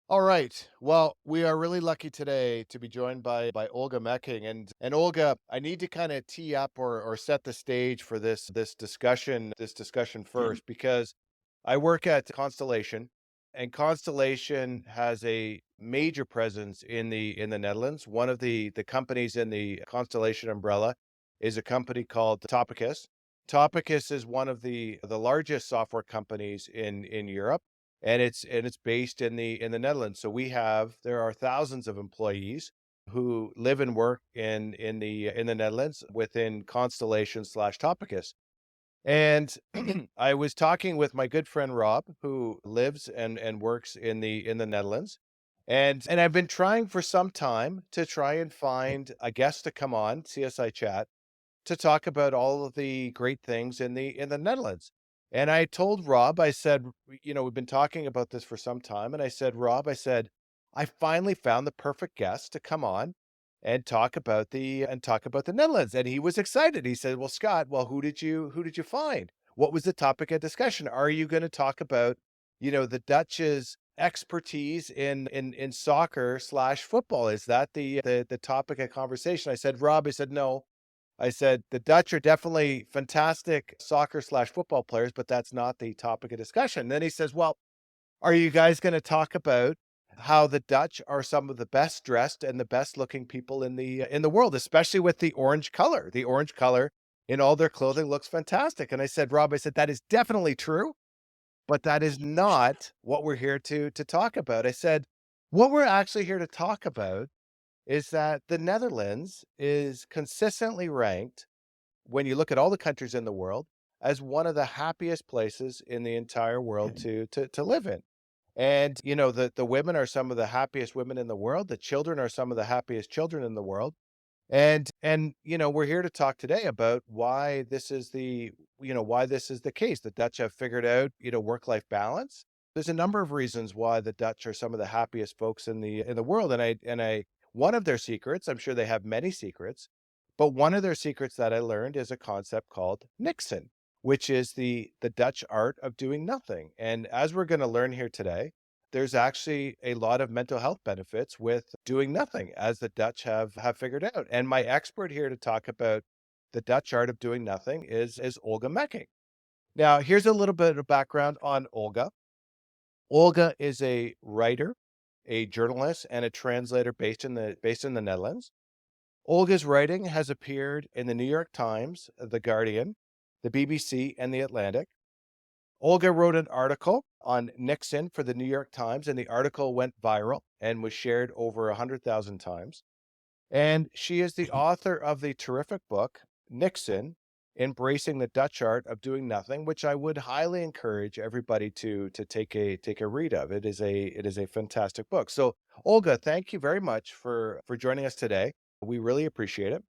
All right. Well, we are really lucky today to be joined by Olga Mecking. And Olga, I need to kind of tee up or set the stage for this discussion Mm. first, because I work at Constellation, and Constellation has a major presence in the Netherlands. One of the companies in the Constellation umbrella is a company called Topicus. Topicus is one of the largest software companies in Europe, and it's based in the Netherlands. So there are thousands of employees who live and work in the Netherlands within Constellation slash Topicus. And I was talking with my good friend Rob, who lives and works in the Netherlands. And I've been trying for some time to try and find a guest to come on CSI Chat to talk about all of the great things in the Netherlands. And I told Rob, I said, we've been talking about this for some time, and I said, Rob, I said, I finally found the perfect guest to come on and talk about the Netherlands. And he was excited. He said, "Well, Scott, well, who did you find? What was the topic of discussion? Are you going to talk about, the Dutch's expertise in soccer slash football? Is that the topic of conversation?" I said, Rob, I said, no. I said, "The Dutch are definitely fantastic soccer slash football players, but that's not the topic of discussion." Then he says, "Well, are you guys gonna talk about how the Dutch are some of the best dressed and the best looking people in the world, especially with the orange color? The orange color in all their clothing looks fantastic." And I said, "Rob," I said, "that is definitely true, but that is not what we're here to talk about." I said, "What we're actually here to talk about is that the Netherlands is consistently ranked, when you look at all the countries in the world, as one of the happiest places in the entire world to live in. And the women are some of the happiest women in the world. The children are some of the happiest children in the world. And we're here to talk today about why this is the case. The Dutch have figured out, work-life balance. There's a number of reasons why the Dutch are some of the happiest folks in the world. And I one of their secrets, I'm sure they have many secrets, but one of their secrets that I learned is a concept called Niksen, which is the Dutch art of doing nothing. And as we're going to learn here today, there's actually a lot of mental health benefits with doing nothing, as the Dutch have figured out. And my expert here to talk about the Dutch art of doing nothing is Olga Mecking. Now, here's a little bit of background on Olga. Olga is a writer, a journalist, and a translator based in the Netherlands. Olga's writing has appeared in the New York Times, The Guardian, the BBC, and The Atlantic. Olga wrote an article on Nixon for the New York Times, and the article went viral and was shared over 100,000 times. And she is the author of the terrific book, Nixon, Embracing the Dutch Art of Doing Nothing, which I would highly encourage everybody to take a read of. It is a fantastic book. So, Olga, thank you very much for joining us today. We really appreciate it.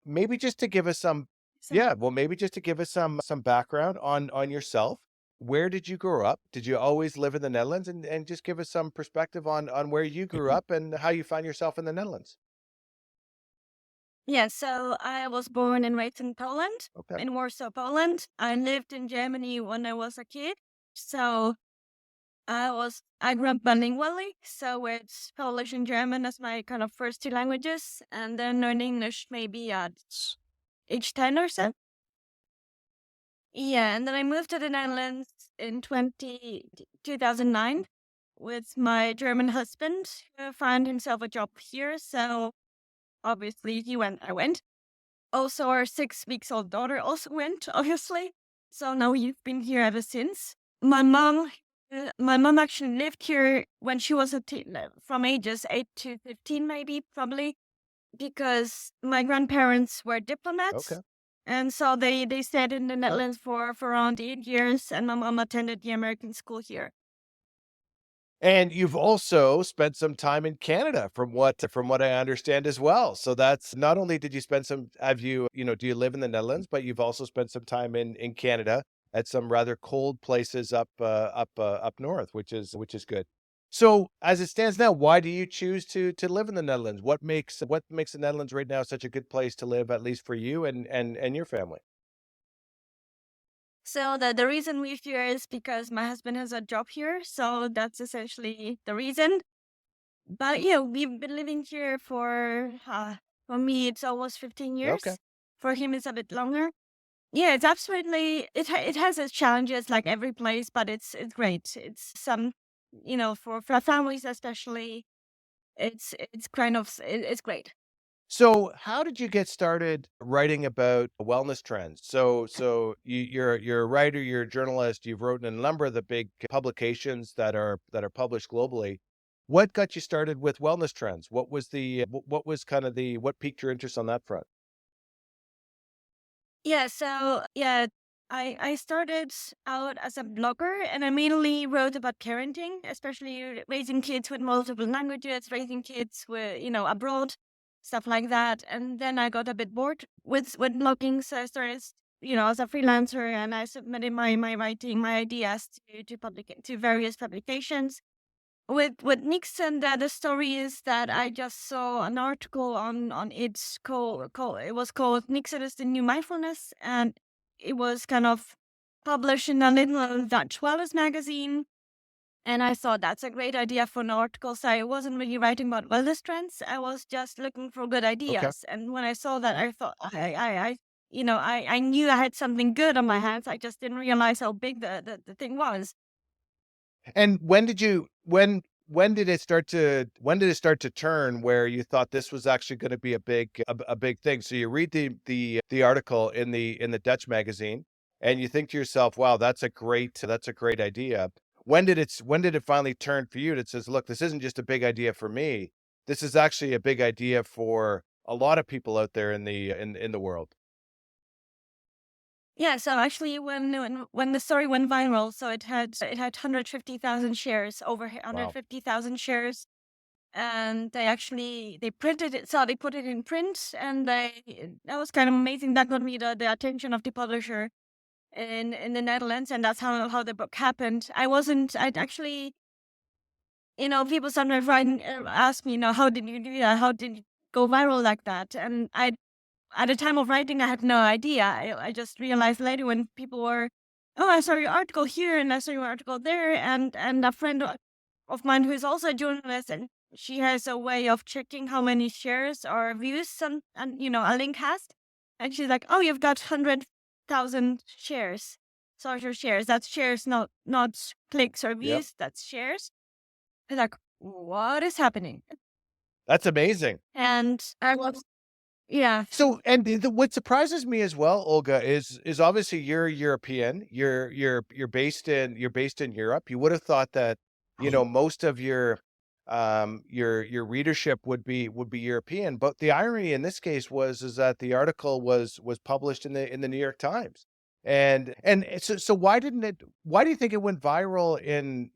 Maybe just to give us some So, Yeah, well, maybe just to give us some background on yourself. Where did you grow up? Did you always live in the Netherlands? And just give us some perspective on where you grew mhm. up and how you find yourself in the Netherlands. Yeah, so I was born and raised in Poland, Okay. in Warsaw, Poland. I lived in Germany when I was a kid. So I grew up bilingually, so it's Polish and German as my kind of first two languages, and then learned English maybe at age 10 or so. Yeah, and then I moved to the Netherlands in 2009 with my German husband, who found himself a job here. So obviously he went, I went. Also, our 6 weeks old daughter also went, obviously. So now you've been here ever since. My mom actually lived here when she was from ages 8 to 15, maybe, probably, because my grandparents were Okay. diplomats. And so they stayed in the Good. Netherlands for around 8 years, and my mom attended the American school here. And you've also spent some time in Canada from what I understand as well. So that's not only did you spend some have you do you live in the Netherlands, but you've also spent some time in Canada at some rather cold places up north, which is good. So as it stands now, why do you choose to live in the Netherlands? What makes the Netherlands right now such a good place to live, at least for you and your family? So the reason we're here is because my husband has a job here. So that's essentially the reason. But we've been living here for me it's almost 15 Okay. years. For him it's a bit longer. Yeah, it's absolutely it has its challenges like every place, but it's great. It's some for families especially, it's kind of it's great. So, how did you get started writing about wellness trends? You're a writer, you're a journalist, you've written in a number of the big publications that are published globally. What got you started with wellness trends? What was kind of the what piqued your interest on that front? Yeah, so yeah, I started out as a blogger and I mainly wrote about parenting, especially raising kids with multiple languages, raising kids with, abroad, stuff like that. And then I got a bit bored with blogging, so I started, as a freelancer, and I submitted my writing, my ideas to various publications. With Nixon, that the story is that I just saw an article on its it was called Nixon is the New Mindfulness, and it was kind of published in a little Dutch wellness magazine. And I thought that's a great idea for an article. So I wasn't really writing about wellness trends. I was just looking for good Okay. ideas. And when I saw that, I thought I knew I had something good on my hands. I just didn't realize how big the thing was. And when did it start to turn where you thought this was actually going to be a big thing? So you read the article in the Dutch magazine and you think to yourself, "Wow, that's a great idea." When did it finally turn for you that says, "Look, this isn't just a big idea for me. This is actually a big idea for a lot of people out there in the world." Yeah, so actually, when the story went viral, so it had 150,000 shares, over Wow. 150,000 shares, and they printed it, so they put it in print, and that was kind of amazing. That got me the attention of the publisher in the Netherlands, and that's how the book happened. I'd actually, people sometimes ask me, how did you do that? How did it go viral like that? And I at the time of writing, I had no idea. I just realized later when people were, "Oh, I saw your article here and I saw your article there," and a friend of mine who is also a journalist, and she has a way of checking how many shares or views and a link has, and she's like, "Oh, you've got 100,000 shares, social shares. That's shares, not clicks or Yep. views. That's shares." I was like, "What is happening?" That's amazing. And I was, yeah, So, and what surprises me as well, Olga, is obviously you're European. You're based in Europe. You would have thought that, most of your readership would be European. But the irony in this case is that the article was published in the New York Times. So why do you think it went viral in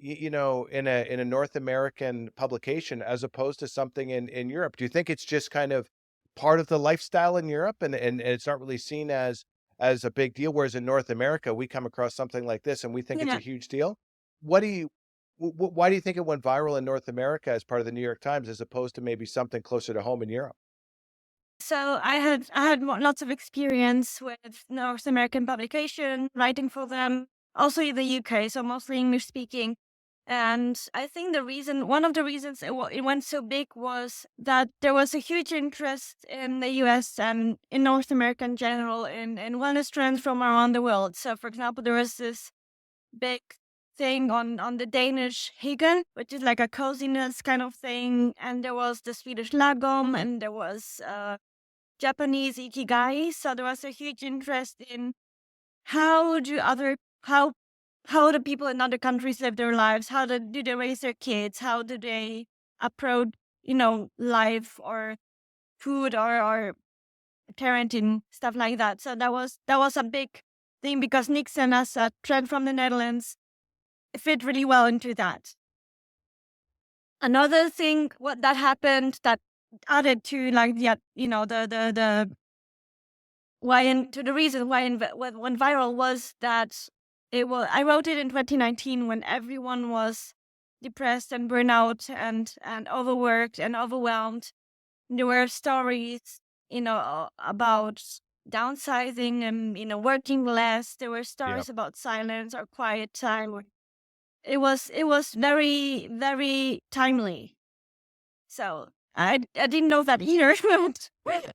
a North American publication as opposed to something in Europe? Do you think it's just kind of part of the lifestyle in Europe and it's not really seen as a big deal, whereas in North America, we come across something like this and we think it's a yeah. huge deal? What do you why do you think it went viral in North America as part of the New York Times as opposed to maybe something closer to home in Europe? So I had lots of experience with North American publication, writing for them, also in the UK, so mostly English speaking. And I think one of the reasons it went so big was that there was a huge interest in the US and in North America in general in wellness trends from around the world. So, for example, there was this big thing on the Danish hygge, which is like a coziness kind of thing, and there was the Swedish lagom, and there was Japanese ikigai. So there was a huge interest in how do other how do people in other countries live their lives? How do they raise their kids? How do they approach life or food or parenting, stuff like that? So that was a big thing because Nixon, as a trend from the Netherlands, fit really well into that. Another thing what that happened that added to like the why and to the reason why went viral was that I wrote it in 2019 when everyone was depressed and burnout and overworked and overwhelmed. There were stories, about downsizing and working less. There were Yeah. stories about silence or quiet time. It was very, very timely. So I didn't know that either, but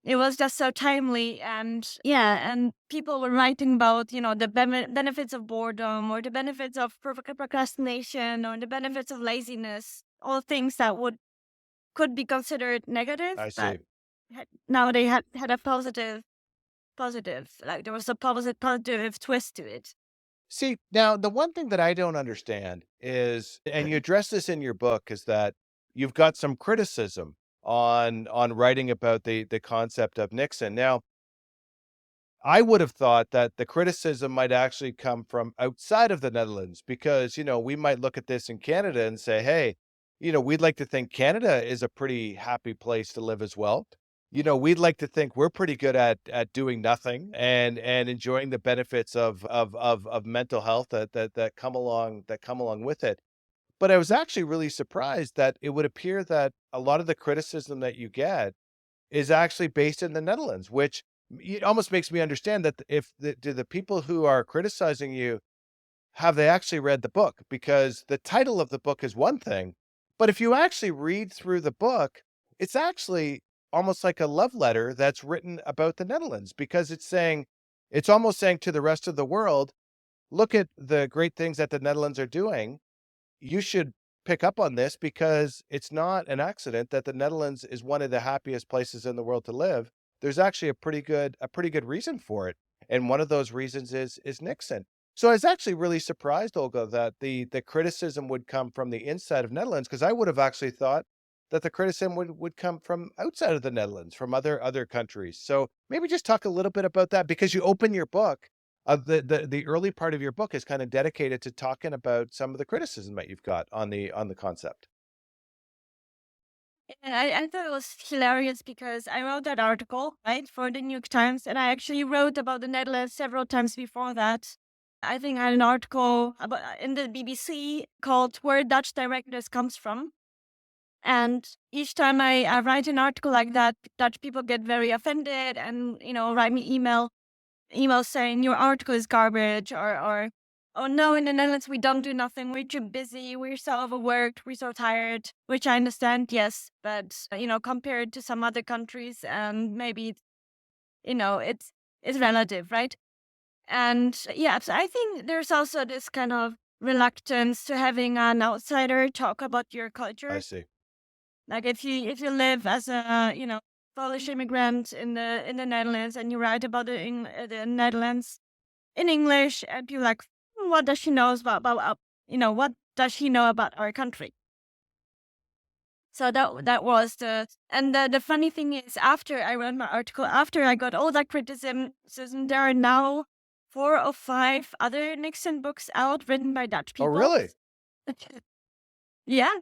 it was just so timely. And yeah, and people were writing about, the benefits of boredom, or the benefits of procrastination, or the benefits of laziness, all things that could be considered negative, I but see. now they had a positive, like there was a positive twist to it. See, now the one thing that I don't understand is, and you address this in your book, is that you've got some criticism on writing about the concept of Nixon. Now, I would have thought that the criticism might actually come from outside of the Netherlands because, we might look at this in Canada and say, hey, we'd like to think Canada is a pretty happy place to live as well. We'd like to think we're pretty good at doing nothing and enjoying the benefits of mental health that come along with it. But I was actually really surprised that it would appear that a lot of the criticism that you get is actually based in the Netherlands, which it almost makes me understand that if do the people who are criticizing you, have they actually read the book? Because the title of the book is one thing, but if you actually read through the book, it's actually almost like a love letter that's written about the Netherlands because it's almost saying to the rest of the world, look at the great things that the Netherlands are doing. You should pick up on this because it's not an accident that the Netherlands is one of the happiest places in the world to live. There's actually a pretty good reason for it. And one of those reasons is Nixon. So I was actually really surprised, Olga, that the criticism would come from the inside of Netherlands, because I would have actually thought that the criticism would come from outside of the Netherlands, from other countries. So maybe just talk a little bit about that because you open your book, the early part of your book is kind of dedicated to talking about some of the criticism that you've got on the concept. And I thought it was hilarious because I wrote that article, right, for the New York Times, and I actually wrote about the Netherlands several times before that. I think I had an article about in the BBC called "Where Dutch Directness Comes From," and each time I write an article like that, Dutch people get very offended and write me emails saying your article is garbage, or oh no, in the Netherlands we don't do nothing, we're too busy, we're so overworked, we're so tired, which I understand, yes, but compared to some other countries, and maybe it's relative, right? And yeah, so I think there's also this kind of reluctance to having an outsider talk about your I culture. see. Like if you live as a Polish immigrant in the Netherlands, and you write about the Netherlands in English, and people like, what does she know what does she know about our country? So that was the funny thing is, after I wrote my article, after I got all that criticism, there are now 4 or 5 other Nixon books out written by Dutch Oh, people. really? Yeah.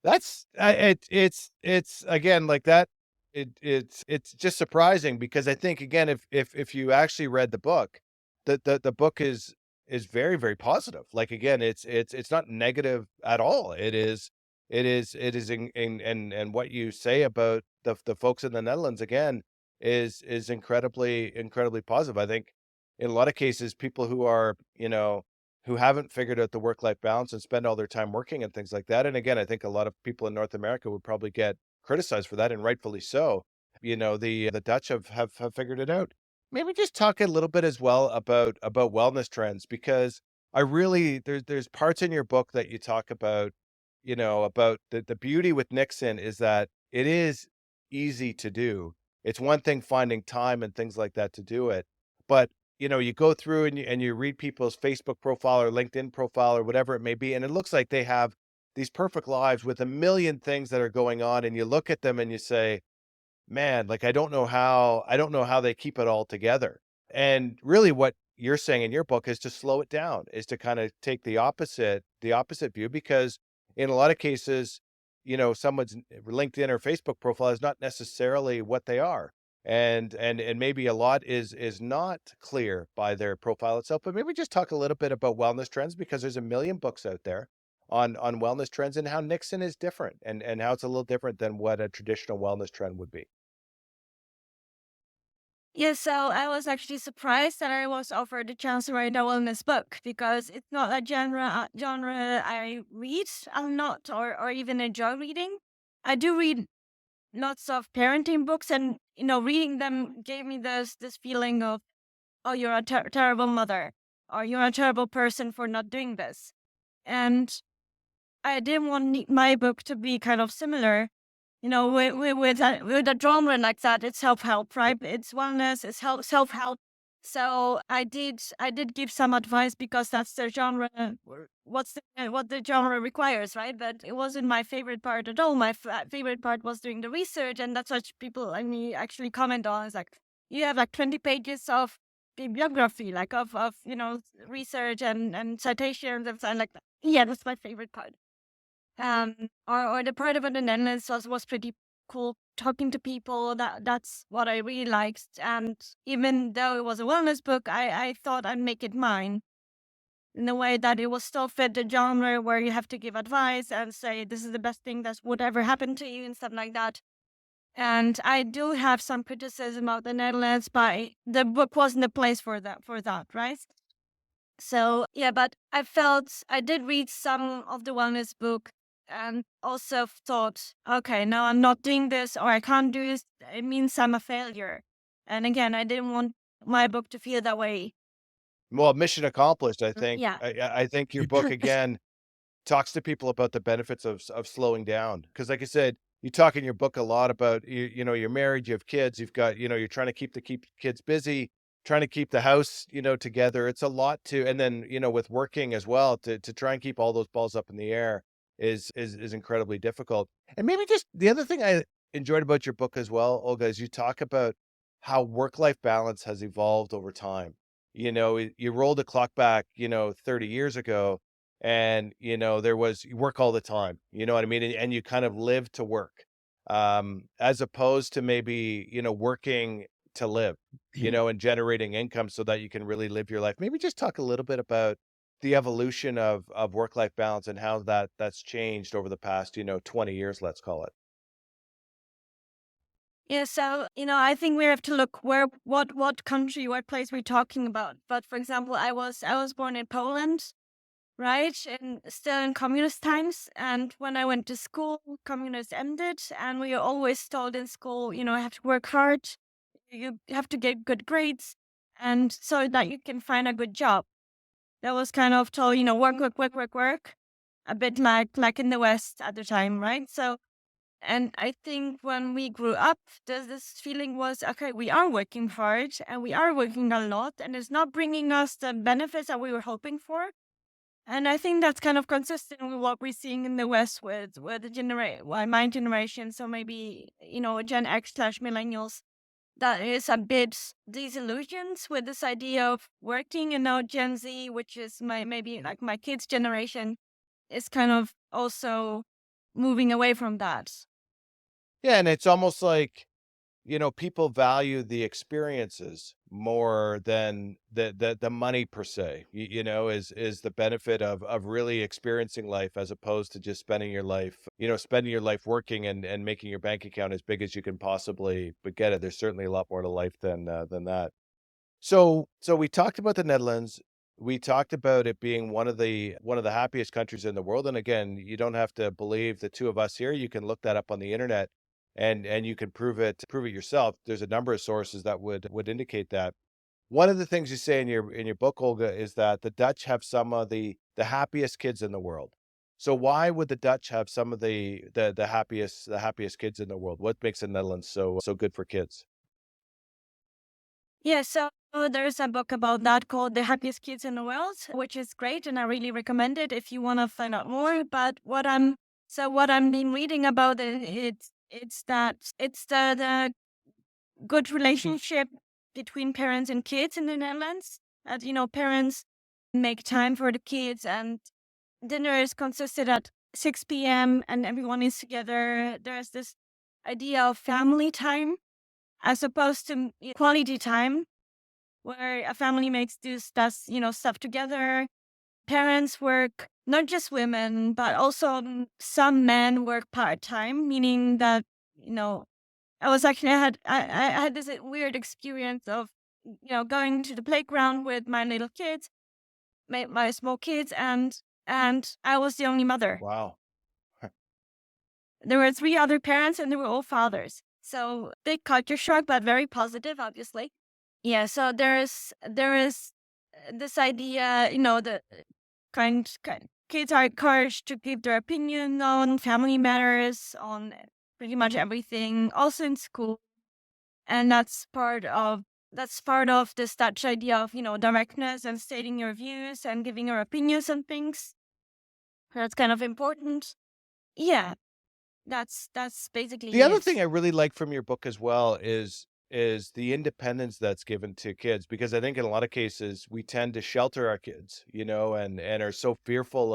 That's it's again like that. It's just surprising because I think again, if you actually read the book, the book is very, very positive. Like again, it's not negative at all. It is and what you say about the folks in the Netherlands again is incredibly positive. I think in a lot of cases, people who are, who haven't figured out the work-life balance and spend all their time working and things like that. And again, I think a lot of people in North America would probably get criticized for that, and rightfully so. The Dutch have figured it out. Maybe just talk a little bit as well about wellness trends, because I really there's parts in your book that you talk about the beauty with Nixon is that it is easy to do. It's one thing finding time and things like that to do it, but you go through and you read people's Facebook profile or LinkedIn profile or whatever it may be, and it looks like they have these perfect lives with a million things that are going on, and you look at them and you say, man, like I don't know how they keep it all together. And really what you're saying in your book is to slow it down, is to kind of take the opposite view, because in a lot of cases, someone's LinkedIn or Facebook profile is not necessarily what they are. And maybe a lot is not clear by their profile itself, but maybe just talk a little bit about wellness trends, because there's a million books out there on wellness trends, and how Nixon is different, and how it's a little different than what a traditional wellness trend would be. Yeah, so I was actually surprised that I was offered the chance to write a wellness book, because it's not a genre I read a lot, or even enjoy reading. I do read lots of parenting books, and reading them gave me this feeling of, oh, you're a terrible mother, or you're a terrible person for not doing this. And I didn't want my book to be kind of similar, with a genre like that. It's self-help, right? It's wellness, it's self-help. So I did give some advice because that's the genre. What the genre requires, right? But it wasn't my favorite part at all. My favorite part was doing the research, and that's what people like me actually comment on. It's like, you have like 20 pages of bibliography, like of research and citations and stuff like that. Yeah, that's my favorite part. Or the part about the Netherlands was pretty cool. Talking to people, that's what I really liked. And even though it was a wellness book, I thought I'd make it mine in a way that it will still fit the genre where you have to give advice and say this is the best thing that would ever happen to you and stuff like that. And I do have some criticism of the Netherlands, but the book wasn't the place for that, right? So yeah, but I felt I did read some of the wellness book and also thought, okay, now I'm not doing this or I can't do this. It means I'm a failure. And again, I didn't want my book to feel that way. Well, mission accomplished, I think. Yeah. I think your book again talks to people about the benefits of slowing down. Because, like I said, you talk in your book a lot about you're married, you have kids, you've got you're trying to keep kids busy, trying to keep the house together. It's a lot to, and then with working as well to try and keep all those balls up in the air is incredibly difficult. And maybe just the other thing I enjoyed about your book as well, Olga, is you talk about how work life balance has evolved over time. You roll the clock back 30 years ago, and there was you work all the time, you know what I mean, and you kind of live to work, as opposed to maybe working to live, and generating income so that you can really live your life. Maybe just talk a little bit about the evolution of work life balance and how that's changed over the past 20 years, let's call it. Yeah, so I think we have to look what country, what place we're talking about. But for example, I was born in Poland, right? And still in communist times. And when I went to school, communist ended, and we were always told in school, have to work hard, you have to get good grades, and so that you can find a good job. That was kind of told, work, work, work, work, work, a bit like in the West at the time, right? So, and I think when we grew up, this feeling was, okay, we are working hard and we are working a lot, and it's not bringing us the benefits that we were hoping for. And I think that's kind of consistent with what we're seeing in the West with the my generation. So maybe, Gen X slash millennials, that is a bit disillusioned with this idea of working. And now Gen Z, which is maybe like my kids' generation, is kind of also moving away from that. Yeah, and it's almost like people value the experiences more than the money per se. Is the benefit of really experiencing life as opposed to just spending your life working and making your bank account as big as you can possibly but get it. There's certainly a lot more to life than that. So we talked about the Netherlands. We talked about it being one of the happiest countries in the world. And again, you don't have to believe the two of us here. You can look that up on the internet and you can prove it yourself. There's a number of sources that would indicate that. One of the things you say in your book, Olga, is that the Dutch have some of the happiest kids in the world. So why would the Dutch have some of the happiest kids in the world? What makes the Netherlands so good for kids? Yeah, so there's a book about that called The Happiest Kids in the World, which is great, and I really recommend it if you want to find out more. But what I'm been reading about it, it's the good relationship between parents and kids in the Netherlands. That parents make time for the kids, and dinner is consisted at 6 p.m. and everyone is together. There's this idea of family time as opposed to quality time where a family makes stuff together. Parents work, not just women, but also some men work part time, meaning that you know I had this weird experience of going to the playground with my little kids, my small kids, and I was the only mother. Wow. there were three other parents, and they were all fathers. So big culture shock, but very positive, obviously. Yeah. So there is this idea, the kind kids are encouraged to give their opinion on family matters, on pretty much everything, also in school, and that's part of this Dutch idea of directness and stating your views and giving your opinions on things. That's kind of important. Yeah, that's basically The other thing it. I really like from your book as well is the independence that's given to kids, because I think in a lot of cases we tend to shelter our kids, and are so fearful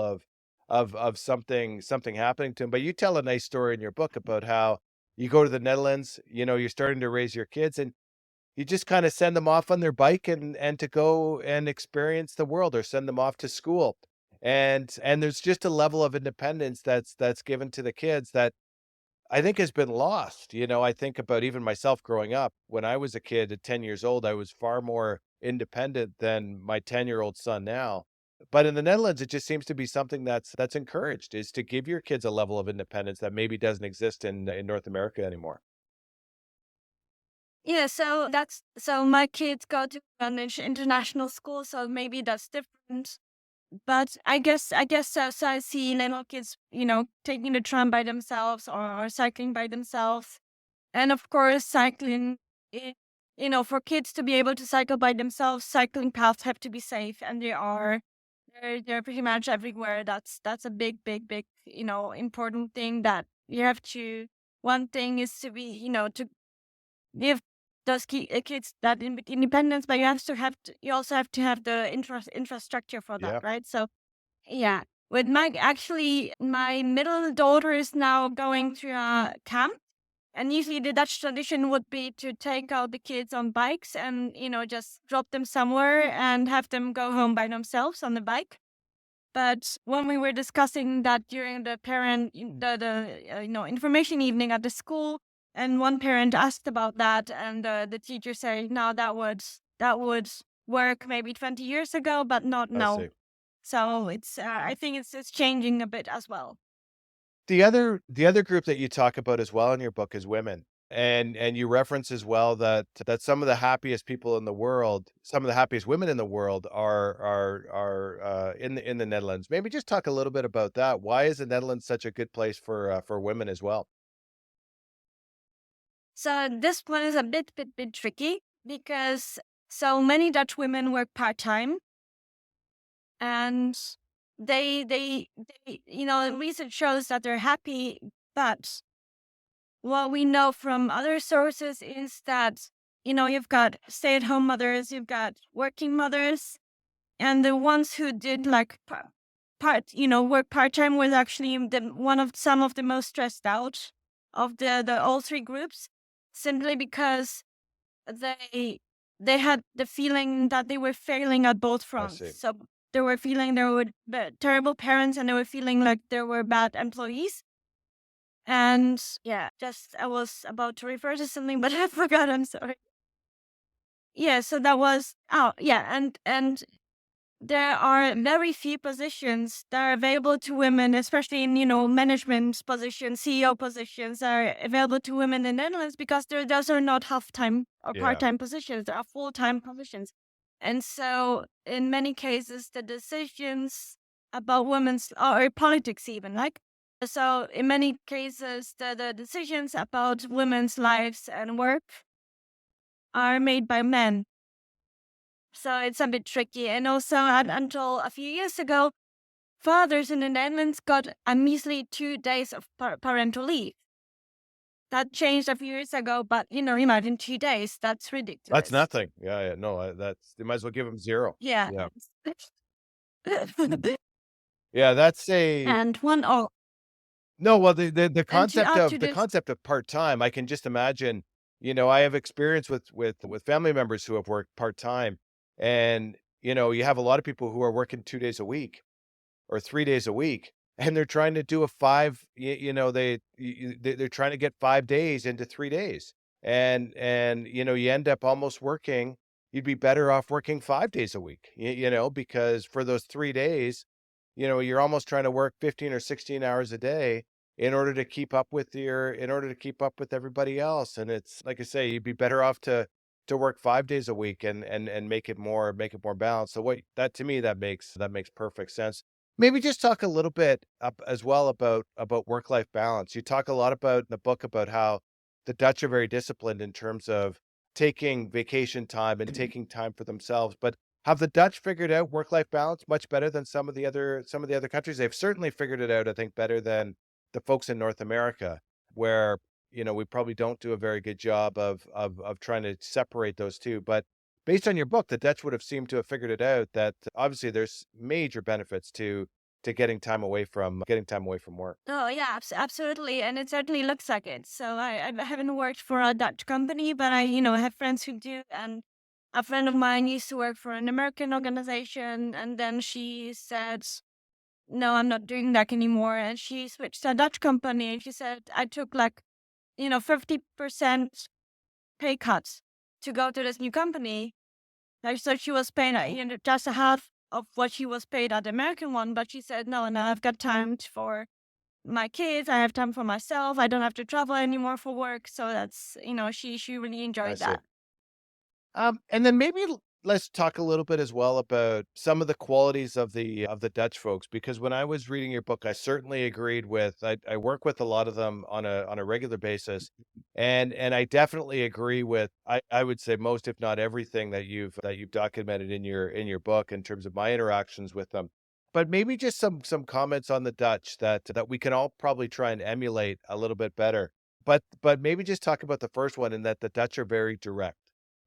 of something happening to them. But you tell a nice story in your book about how you go to the Netherlands, you're starting to raise your kids, and you just kind of send them off on their bike and to go and experience the world, or send them off to school. And there's just a level of independence that's given to the kids that I think has been lost. I think about even myself growing up. When I was a kid at 10 years old, I was far more independent than my 10-year-old son now. But in the Netherlands, it just seems to be something that's encouraged, is to give your kids a level of independence that maybe doesn't exist in North America anymore. Yeah, so my kids go to an international school, so maybe that's different. But I guess so I see little kids, taking the tram by themselves, or cycling by themselves. And of course, cycling, i- for kids to be able to cycle by themselves, cycling paths have to be safe, and they're pretty much everywhere. That's a big, big, big, important thing that you have to. One thing is to be, to give those kids that independence, but you also have to have the infrastructure for that, Yeah, right? So yeah, with my middle daughter is now going to a camp, and usually the Dutch tradition would be to take out the kids on bikes and, just drop them somewhere and have them go home by themselves on the bike. But when we were discussing that during the parent, information evening at the school, and one parent asked about that, and the teacher said, "No, that would work maybe 20 years ago, but not I now." see. So I think it's changing a bit as well. The other group that you talk about as well in your book is women. And you reference as well that some of the happiest people in the world, some of the happiest women in the world are in the Netherlands. Maybe just talk a little bit about that. Why is the Netherlands such a good place for women as well? So this one is a bit tricky because so many Dutch women work part time, and research shows that they're happy, but what we know from other sources is that, you've got stay at home mothers, you've got working mothers, and the ones who did like work part time was actually one of some of the most stressed out of the all three groups, simply because they they had the feeling that they were failing at both I fronts. see. So they were feeling they were terrible parents, and they were feeling like they were bad employees. And yeah, just I was about to refer to something, but I forgot. I'm sorry. Yeah, so that was yeah, and there are very few positions that are available to women, especially in management positions, CEO positions that are available to women in the Netherlands, because those are not half time or part Yeah, time positions; they are full time positions. And so, in many cases, the decisions about women's or politics, even like so, in many cases, the decisions about women's lives and work are made by men. So it's a bit tricky. And also, until a few years ago, fathers in the Netherlands got a measly 2 days of parental leave. That changed a few years ago, but imagine 2 days. That's that's ridiculous. nothing. Yeah, yeah. No, that's they might as well give them zero. Yeah. Yeah, yeah. That's a And one oh, No, well, the and to concept add of to this, part-time, I can just imagine, I have experience with family members who have worked part-time, and, you have a lot of people who are working 2 days a week or 3 days a week, and they're trying to do a 5 y you know, they're trying to get 5 days into 3 days, and, you end up almost working you'd be better off working 5 days a week, because for those 3 days, you're almost trying to work 15 or 16 hours a day, in order to keep up with everybody else. And it's like I say, you'd be better off to work 5 days a week and make it more balanced. So what that to me that makes perfect sense. Maybe just talk a little bit up as well about work life balance. You talk a lot about in the book about how the Dutch are very disciplined in terms of taking vacation time and taking time for themselves. But have the Dutch figured out work life balance much better than some of the other countries? They've certainly figured it out, I think, better than the folks in North America, where we probably don't do a very good job of trying to separate those two. But based on your book, the Dutch would have seemed to have figured it out that obviously there's major benefits to getting time away from work. Oh yeah, absolutely, and it certainly looks like it. So I haven't worked for a Dutch company, but I have friends who do, and a friend of mine used to work for an American organization, and then she said, "No, I'm not doing that anymore," and she switched to a Dutch company, and she said, "I took like 50% pay cuts to go to this new company." Like, so she was paying just a half of what she was paid at the American one, but she said, "No, now I've got time for my kids. I have time for myself. I don't have to travel anymore for work." So that's she really I enjoyed see. that. And then maybe let's talk a little bit as well about some of the qualities of the Dutch folks, because when I was reading your book, I certainly agreed with. I work with a lot of them on a regular basis, and I definitely agree with. I would say most, if not everything, that you've documented in your book in terms of my interactions with them. But maybe just some comments on the Dutch that we can all probably try and emulate a little bit better. But maybe just talk about the first one, in that the Dutch are very direct.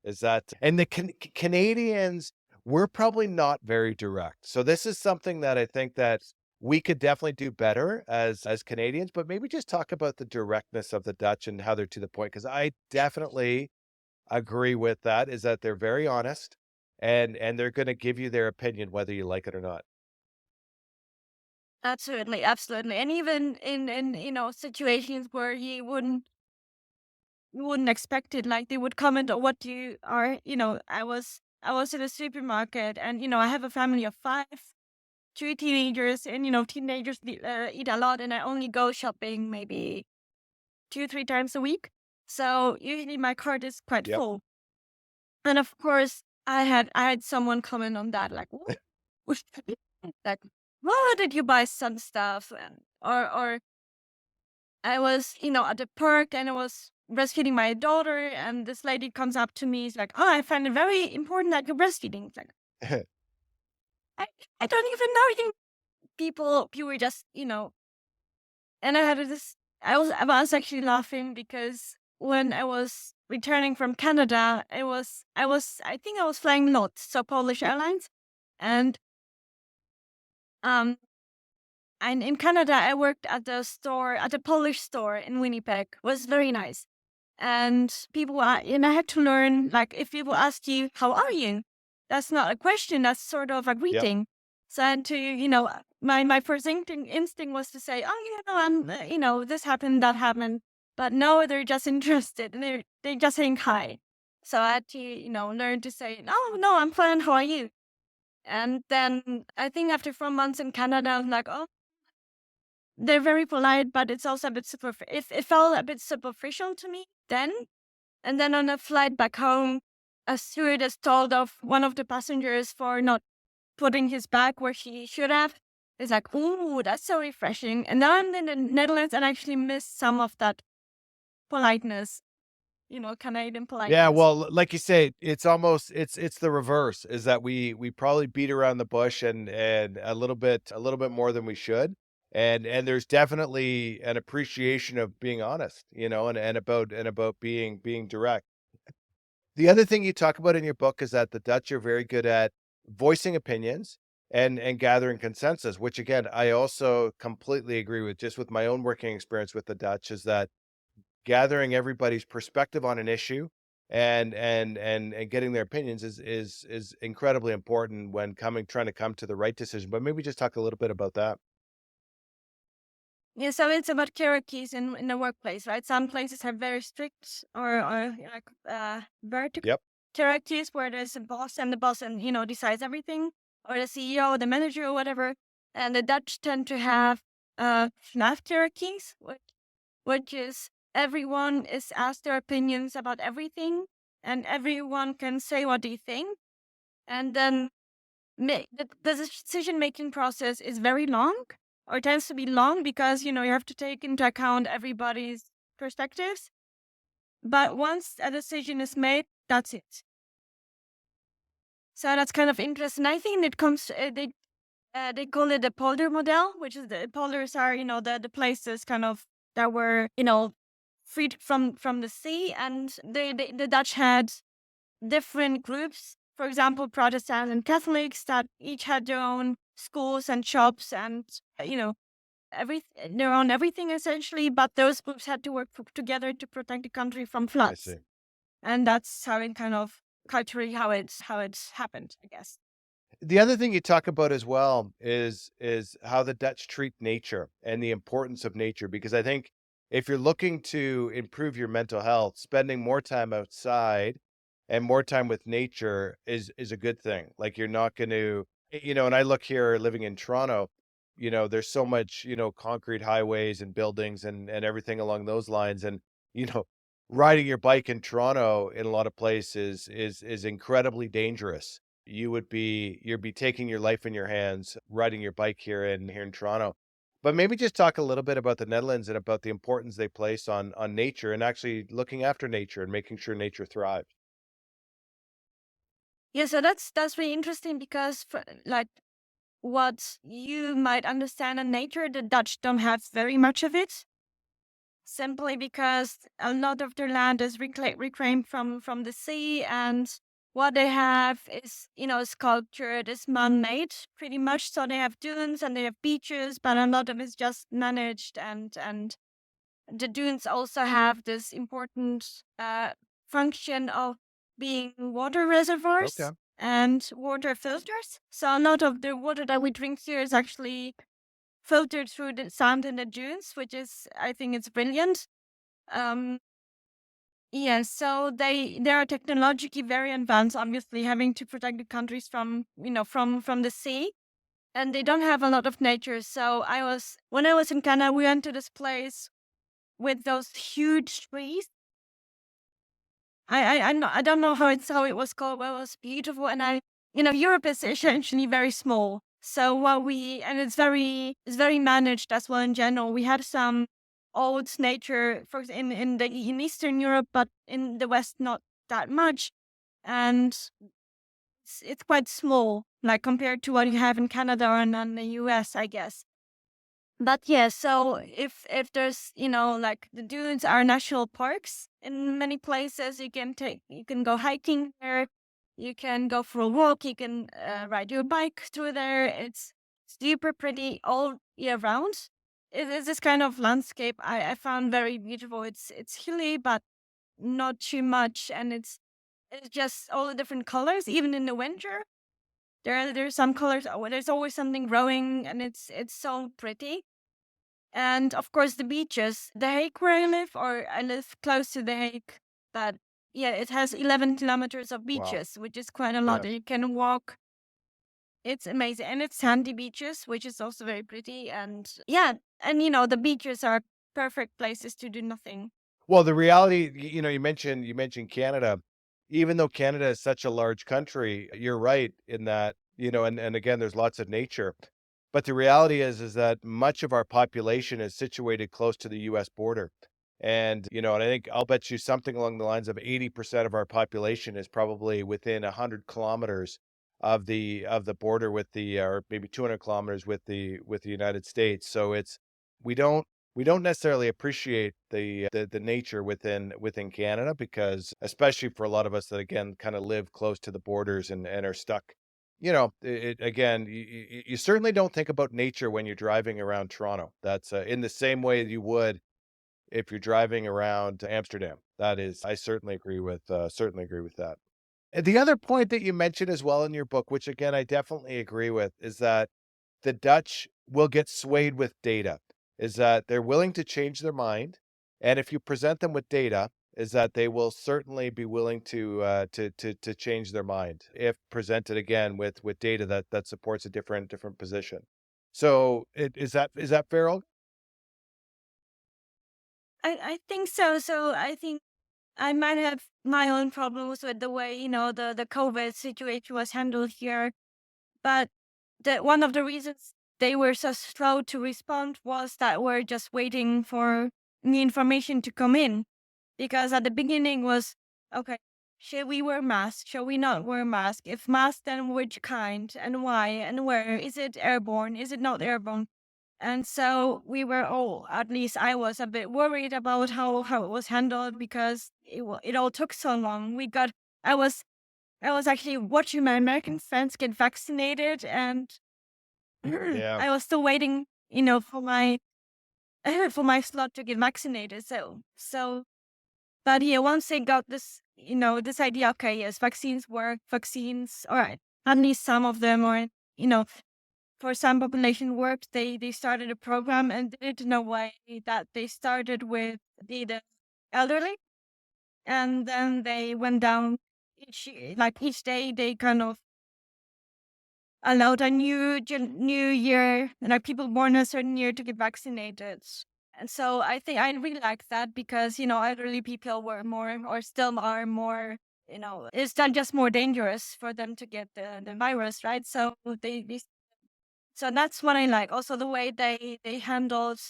Is that and the Canadians, we're probably not very direct. So this is something that I think that we could definitely do better as Canadians, but maybe just talk about the directness of the Dutch and how they're to the point, because I definitely agree with that, is that they're very honest and they're gonna give you their opinion whether you like it or not. Absolutely, absolutely, and even in situations where you wouldn't expect it, like they would comment on what you are. I was in a supermarket, and I have a family of five, two teenagers, and teenagers eat a lot, and I only go shopping maybe 2 3 times a week. So usually my cart is quite Yep. full. And of course, I had someone comment on that, like, "What? Like, why did you buy some stuff?" And or I was, at the park, and I was breastfeeding my daughter, and this lady comes up to me. Is like, "Oh, I find it very important that you're breastfeeding." It's like, I, I don't even know you people. You were just, and I had this. I was actually laughing because when I was returning from Canada, I think I was flying LOT, so Polish Airlines, and um and in Canada I worked at the Polish store in Winnipeg. It was very nice. And I had to learn, like, if people ask you, "How are you?" That's not a question, that's sort of a Yep. greeting. So I had to, my first instinct was to say, "Oh, I'm, this happened, that happened." But no, they're just interested, and they're just saying hi. So I had to, learn to say, "Oh, no, I'm fine. How are you?" And then I think after 4 months in Canada, I was like, "Oh, they're very polite, but it's also a bit it felt a bit superficial to me then." And then on a flight back home, a stewardess told off one of the passengers for not putting his bag where he should have. It's like, "Ooh, that's so refreshing." And now I'm in the Netherlands and I actually miss some of that politeness, Canadian Yeah, politeness. well, like you say, it's almost it's the reverse, is that we probably beat around the bush and a little bit more than we should. And there's definitely an appreciation of being honest, and about being direct. The other thing you talk about in your book is that the Dutch are very good at voicing opinions and gathering consensus, which again, I also completely agree with. Just with my own working experience with the Dutch, is that gathering everybody's perspective on an issue and getting their opinions is incredibly important when trying to come to the right decision. But maybe just talk a little bit about that. Yeah, so it's about hierarchies in the workplace, right? Some places have very strict or like vertical Yep. hierarchies where there's a boss, and the boss and decides everything, or the CEO, the manager, or whatever. And the Dutch tend to have fluff hierarchies, which is everyone is asked their opinions about everything, and everyone can say what they think, and then the decision making process is very long, or tends to be long, because you have to take into account everybody's perspectives. But once a decision is made, that's it. So that's kind of interesting. I think it comes. They call it the polder model, which is the polders are the places kind of that were freed from the sea, and the Dutch had different groups. For example, Protestants and Catholics that each had their own schools and shops and every their own everything essentially. But those groups had to work together to protect the country from I floods, see. and that's how it kind of culturally how it's happened, I guess. The other thing you talk about as well is how the Dutch treat nature and the importance of nature, because I think if you're looking to improve your mental health, spending more time outside and more time with nature is a good thing. Like you're not going to, and I look here living in Toronto, there's so much, concrete highways and buildings and everything along those lines, and you know, riding your bike in Toronto in a lot of places is incredibly dangerous. You'd be taking your life in your hands riding your bike here in Toronto. But maybe just talk a little bit about the Netherlands and about the importance they place on nature and actually looking after nature and making sure nature thrives. Yeah, so that's really interesting because like what you might understand in nature, the Dutch don't have very much of it, simply because a lot of their land is reclaimed from the sea, and what they have is sculptured, is man-made pretty much. So they have dunes and they have beaches, but a lot of it is just managed, and the dunes also have this important function of being water Okay. reservoirs and water filters. So a lot of the water that we drink here is actually filtered through the sand in the dunes, which is, I think, it's brilliant. Um, yeah, so they are technologically very advanced, obviously having to protect the countries from the sea, and they don't have a lot of nature. So when I was in Canada, we went to this place with those huge trees. I don't know how it was called, but it was beautiful. And Europe is essentially very small. So it's very managed as well in general. We had some old nature in Eastern Europe, but in the West not that much. And it's quite small, like compared to what you have in Canada and the US, I guess. But yeah, so if there's like the dunes are national parks in many places, you can go hiking there, you can go for a walk, you can ride your bike through there. It's super pretty all year round. It is this kind of landscape I found very beautiful. It's hilly but not too much, and it's just all the different colors. Even in the winter, there's some colors. There's always something growing, and it's so pretty. And of course, the beaches. The Hague, where I live close to the Hague, but yeah, it has 11 kilometers of Wow. beaches, which is quite a lot. Yeah. And you can walk. It's amazing. And it's sandy beaches, which is also very pretty. And yeah, and the beaches are perfect places to do nothing. Well, the reality, you mentioned Canada. Even though Canada is such a large country, you're right in that, and again, there's lots of nature. But the reality is that much of our population is situated close to the US border. And I think I'll bet you something along the lines of 80% of our population is probably within 100 kilometers of the border with or maybe 200 kilometers with the United States. So we don't we don't necessarily appreciate the nature within Canada, because especially for a lot of us that again kind of live close to the borders and are stuck. Again, you certainly don't think about nature when you're driving around Toronto. That's in the same way you would if you're driving around Amsterdam. That is, I certainly agree with that. And the other point that you mentioned as well in your book, which again I definitely agree with, is that the Dutch will get swayed with data, is that they're willing to change their mind, and if you present them with data, is that they will certainly be willing to change their mind if presented again with data that supports a different position. So is that fair? I think so. So I think I might have my own problems with the way, the COVID situation was handled here. But one of the reasons they were so slow to respond was that we're just waiting for new information to come in. Because at the beginning was, okay, should we wear masks? Should we not wear masks? If masks, then which kind and why and where? Is it airborne? Is it not airborne? And so we were all, at least I was a bit worried about how it was handled because it all took so long. I was, I was actually watching my American friends get vaccinated and Yeah. I was still waiting, for my, for my slot to get vaccinated. But yeah, once they got this, this idea, okay, yes, vaccines work, vaccines, all right, at least some of them, or, you know, for some population worked, they started a program and did it in a way that they started with the elderly, and then they went down like each day they kind of allowed a new year, like people born a certain year to get vaccinated. And so I think I really like that because, elderly people were more or still are more, it's not just more dangerous for them to get the virus, right? So so that's what I like. Also the way they handled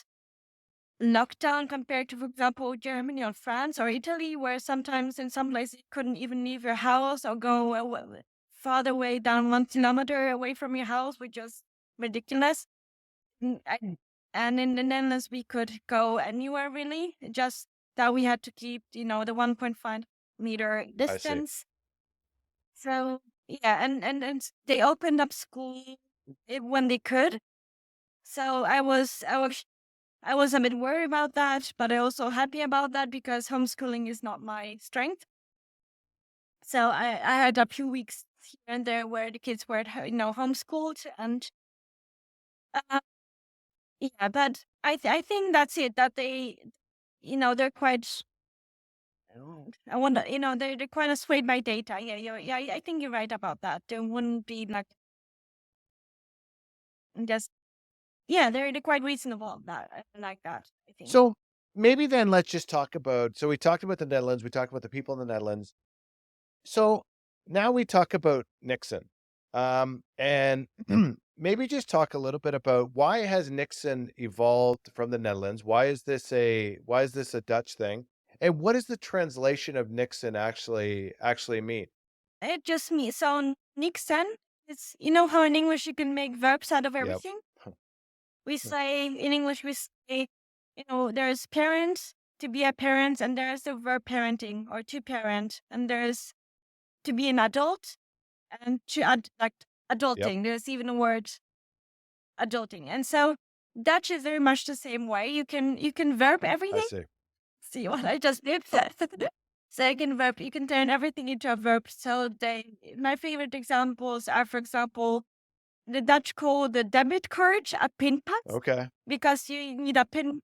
lockdown compared to, for example, Germany or France or Italy, where sometimes in some places you couldn't even leave your house or go farther away down 1 kilometer away from your house, which is ridiculous. Mm, I- And in the Netherlands, we could go anywhere really, just that we had to keep, the 1.5 meter I see. distance. So yeah, and they opened up school when they could. So I was a bit worried about that, but I also happy about that because homeschooling is not my strength. So I had a few weeks here and there where the kids were, homeschooled, and uh, yeah, but I think that's it. That they're quite. I wonder, they're quite swayed by data. Yeah. I think you're right about that. There wouldn't be like just yeah, they're quite reasonable. That I like that. I think. So maybe then let's just talk about, so we talked about the Netherlands, we talked about the people in the Netherlands. So now we talk about Nixon. And maybe just talk a little bit about why has Nixon evolved from the Netherlands? Why is this a Dutch thing? And what does the translation of Nixon actually mean? It just means so Niksen. It's how in English you can make verbs out of Yep. everything. We say in English we say, there's parents to be a parent, and there's the verb parenting or to parent, and there's to be an adult and to like Yep. adulting. There's even a word adulting, and so Dutch is very much the same way. You can verb I everything. see. See what I just did? So you can turn everything into a verb. So my favorite examples are, for example, the Dutch call the debit card a pinpas Okay. because you need a pin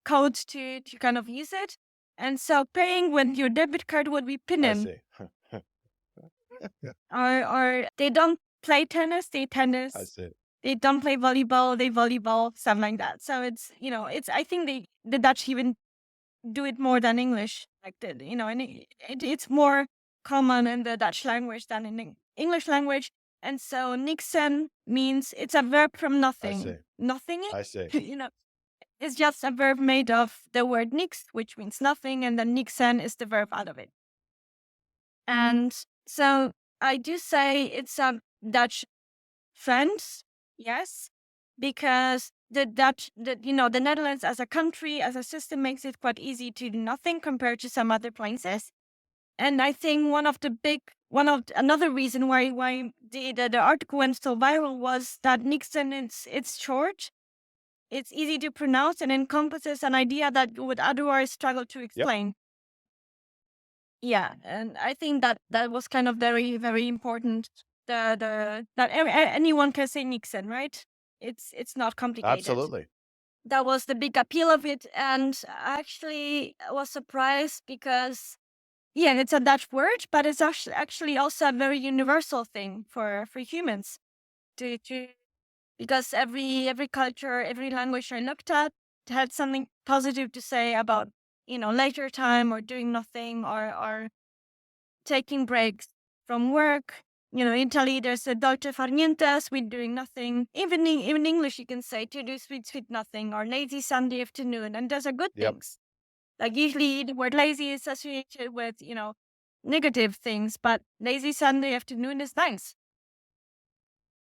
code to kind of use it. And so paying with your debit card would be I pinnen. see. Yeah, Or they don't play tennis, they I tennis. see. They don't play volleyball, they volleyball, something like that. So I think the Dutch even do it more than English. Like and it's more common in the Dutch language than in English language. And so Nixon means it's a verb from I see. nothing. Nothing, I see. it's just a verb made of the word nix, which means nothing, and then Nixon is the verb out of it. And so I do say it's a Dutch friend, yes, because the Netherlands as a country, as a system, makes it quite easy to do nothing compared to some other places. And I think another reason why the article went so viral was that Nixon it's short, it's easy to pronounce, and encompasses an idea that you would otherwise struggle to Yep. explain. Yeah, and I think that was kind of very very important. That anyone can say Nixon, right? It's not complicated. Absolutely. That was the big appeal of it, and I actually was surprised because yeah, it's a Dutch word, but it's actually also a very universal thing for humans to. because every culture, every language I looked at had something positive to say about, leisure time or doing nothing, or taking breaks from work. Italy, there's a dolce far niente, sweet doing nothing. Even English, you can say to do sweet, sweet nothing, or lazy Sunday afternoon. And those are good Yep. things. Like usually the word lazy is associated with, negative things, but lazy Sunday afternoon is nice.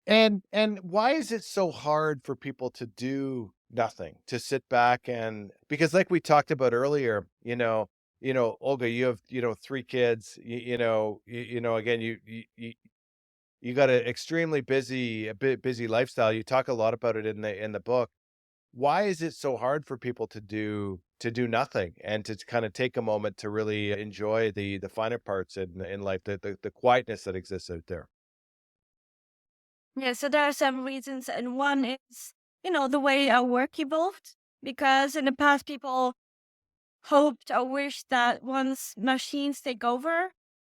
And why is it so hard for people to do nothing, to sit back and because like we talked about earlier, Olga, you have, 3 kids, again, you got an extremely busy, a bit busy lifestyle. You talk a lot about it in the book. Why is it so hard for people to do nothing and to kind of take a moment to really enjoy the finer parts in life, the quietness that exists out there? Yeah, so there are some reasons, and one is, the way our work evolved. Because in the past, people hoped or wished that once machines take over,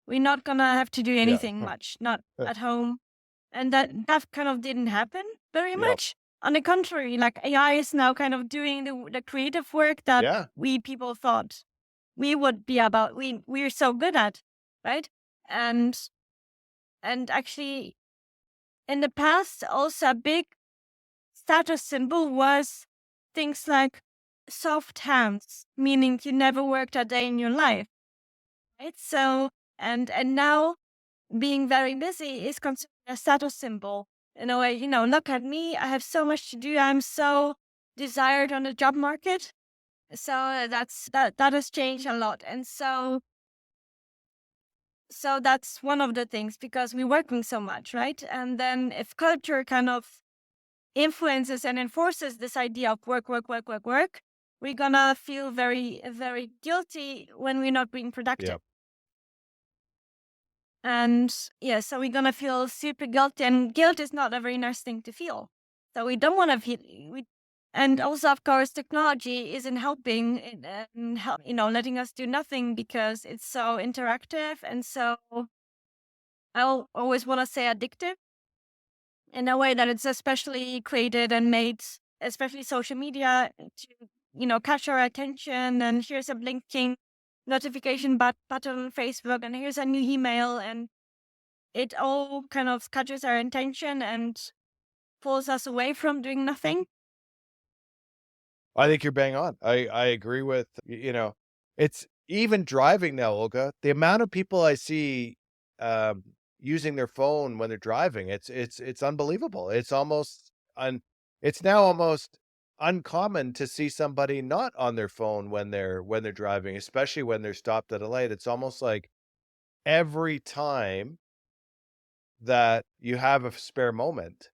we're not gonna have to do Yeah. anything much, not at home. And that kind of didn't happen very Yep. much. On the contrary, like AI is now kind of doing the creative work that Yeah. we people thought we would be about. We're so good at, right? And actually, in the past, also a big status symbol was things like soft hands, meaning you never worked a day in your life, right? So and now being very busy is considered a status symbol in a way. Look at me, I have so much to do. I'm so desired on the job market. So that has changed a lot, and so that's one of the things because we're working so much, right? And then if culture kind of influences and enforces this idea of work, work, work, work, work, we're gonna feel very, very guilty when we're not being productive. Yep. And yeah, so we're gonna feel super guilty, and guilt is not a very nice thing to feel. So we don't want to feel. And also, of course, technology isn't helping in help, letting us do nothing because it's so interactive and so I always want to say addictive in a way that it's especially created and made, especially social media, to catch our attention. And here's a blinking notification button on Facebook, and here's a new email, and it all kind of catches our attention and pulls us away from doing nothing. I think you're bang on. I agree with, it's even driving now, Olga, the amount of people I see, um, using their phone when they're driving, it's unbelievable. It's now almost uncommon to see somebody not on their phone when they're driving, especially when they're stopped at a light. It's almost like every time that you have a spare moment,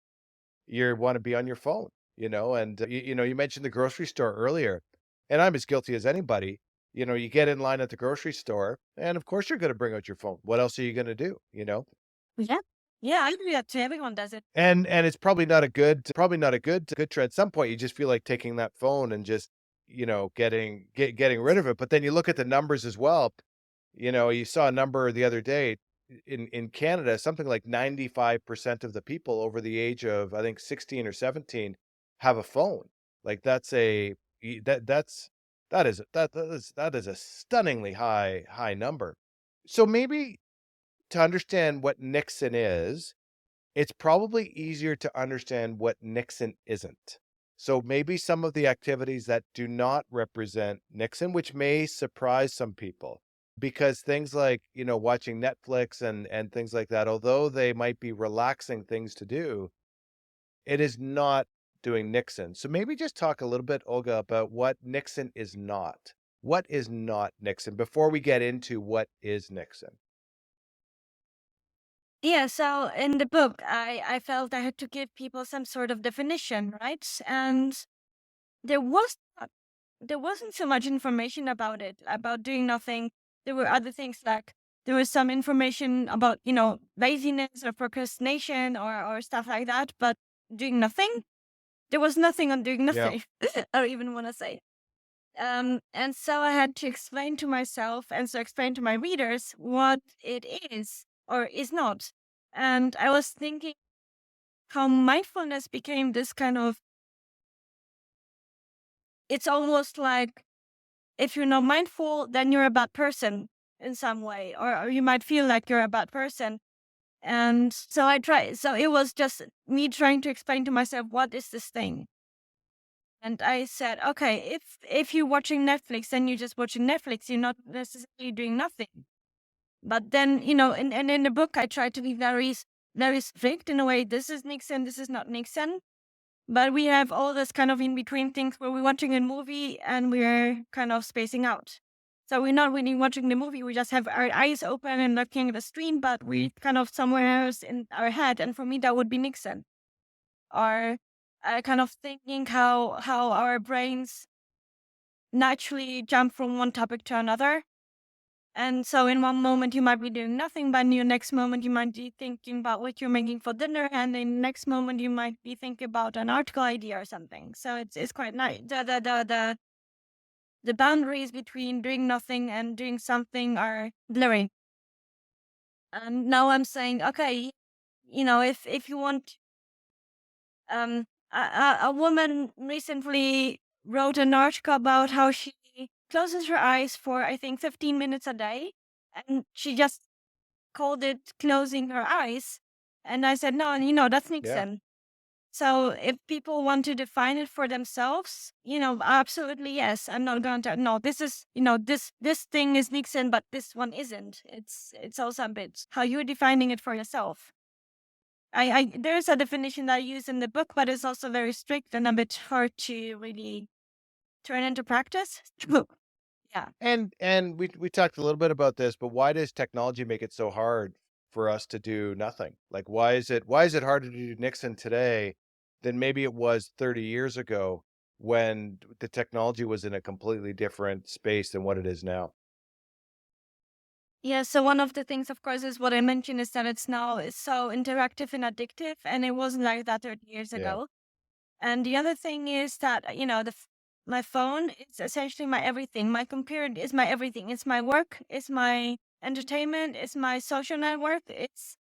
you wanna be on your phone, and, you mentioned the grocery store earlier, and I'm as guilty as anybody. You get in line at the grocery store, and of course you're gonna bring out your phone. What else are you gonna do, Yeah. Yeah, I do that too. Everyone does it. And it's probably not a good trend. At some point, you just feel like taking that phone and just, getting rid of it, but then you look at the numbers as well. You saw a number the other day in Canada, something like 95% of the people over the age of, I think, 16 or 17 have a phone. Like that's a y- that's that is a stunningly high number. So maybe to understand what Nixon is, it's probably easier to understand what Nixon isn't. So maybe some of the activities that do not represent Nixon, which may surprise some people, because things like, watching Netflix and things like that, although they might be relaxing things to do, it is not doing Nixon. So maybe just talk a little bit, Olga, about what Nixon is not. What is not Nixon before we get into what is Nixon? Yeah, so in the book, I felt I had to give people some sort of definition, right? And there was not- there wasn't so much information about it, about doing nothing. There were other things like there was some information about, laziness or procrastination or stuff like that, but doing nothing, there was nothing on doing Yeah. nothing. I don't even want to say. And so I had to explain to myself and so explain to my readers what it is or is not. And I was thinking how mindfulness became this kind of, it's almost like if you're not mindful, then you're a bad person in some way, or you might feel like you're a bad person. And so so it was just me trying to explain to myself, what is this thing? And I said, okay, if you're watching Netflix, then you're just watching Netflix. You're not necessarily doing nothing. But then, and in the book, I try to be very strict in a way. This is Niksen, this is not Niksen. But we have all this kind of in between things where we're watching a movie and we're kind of spacing out. So we're not really watching the movie. We just have our eyes open and looking at the screen, but we kind of somewhere else in our head. And for me, that would be Niksen. Or kind of thinking how our brains naturally jump from one topic to another. And so in one moment you might be doing nothing, but in your next moment you might be thinking about what you're making for dinner, and in the next moment you might be thinking about an article idea or something. So it's quite nice. The boundaries between doing nothing and doing something are blurry. And now I'm saying, okay, if you want, a woman recently wrote an article about how she closes her eyes for, I think, 15 minutes a day, and she just called it closing her eyes. And I said, no, that's Yeah. Nixon. So if people want to define it for themselves, absolutely yes. I'm not going to, no, this is, this thing is Nixon, but this one isn't. It's also a bit how you're defining it for yourself. There's a definition that I use in the book, but it's also very strict and a bit hard to really turn into practice. Yeah. And we talked a little bit about this, but why does technology make it so hard for us to do nothing? Like, why is it harder to do Nixon today than maybe it was 30 years ago when the technology was in a completely different space than what it is now? Yeah, so one of the things, of course, is what I mentioned is that it's so interactive and addictive, and it wasn't like that 30 years Yeah. ago. And the other thing is that, my phone is essentially my everything. My computer is my everything. It's my work, it's my entertainment, it's my social network. It's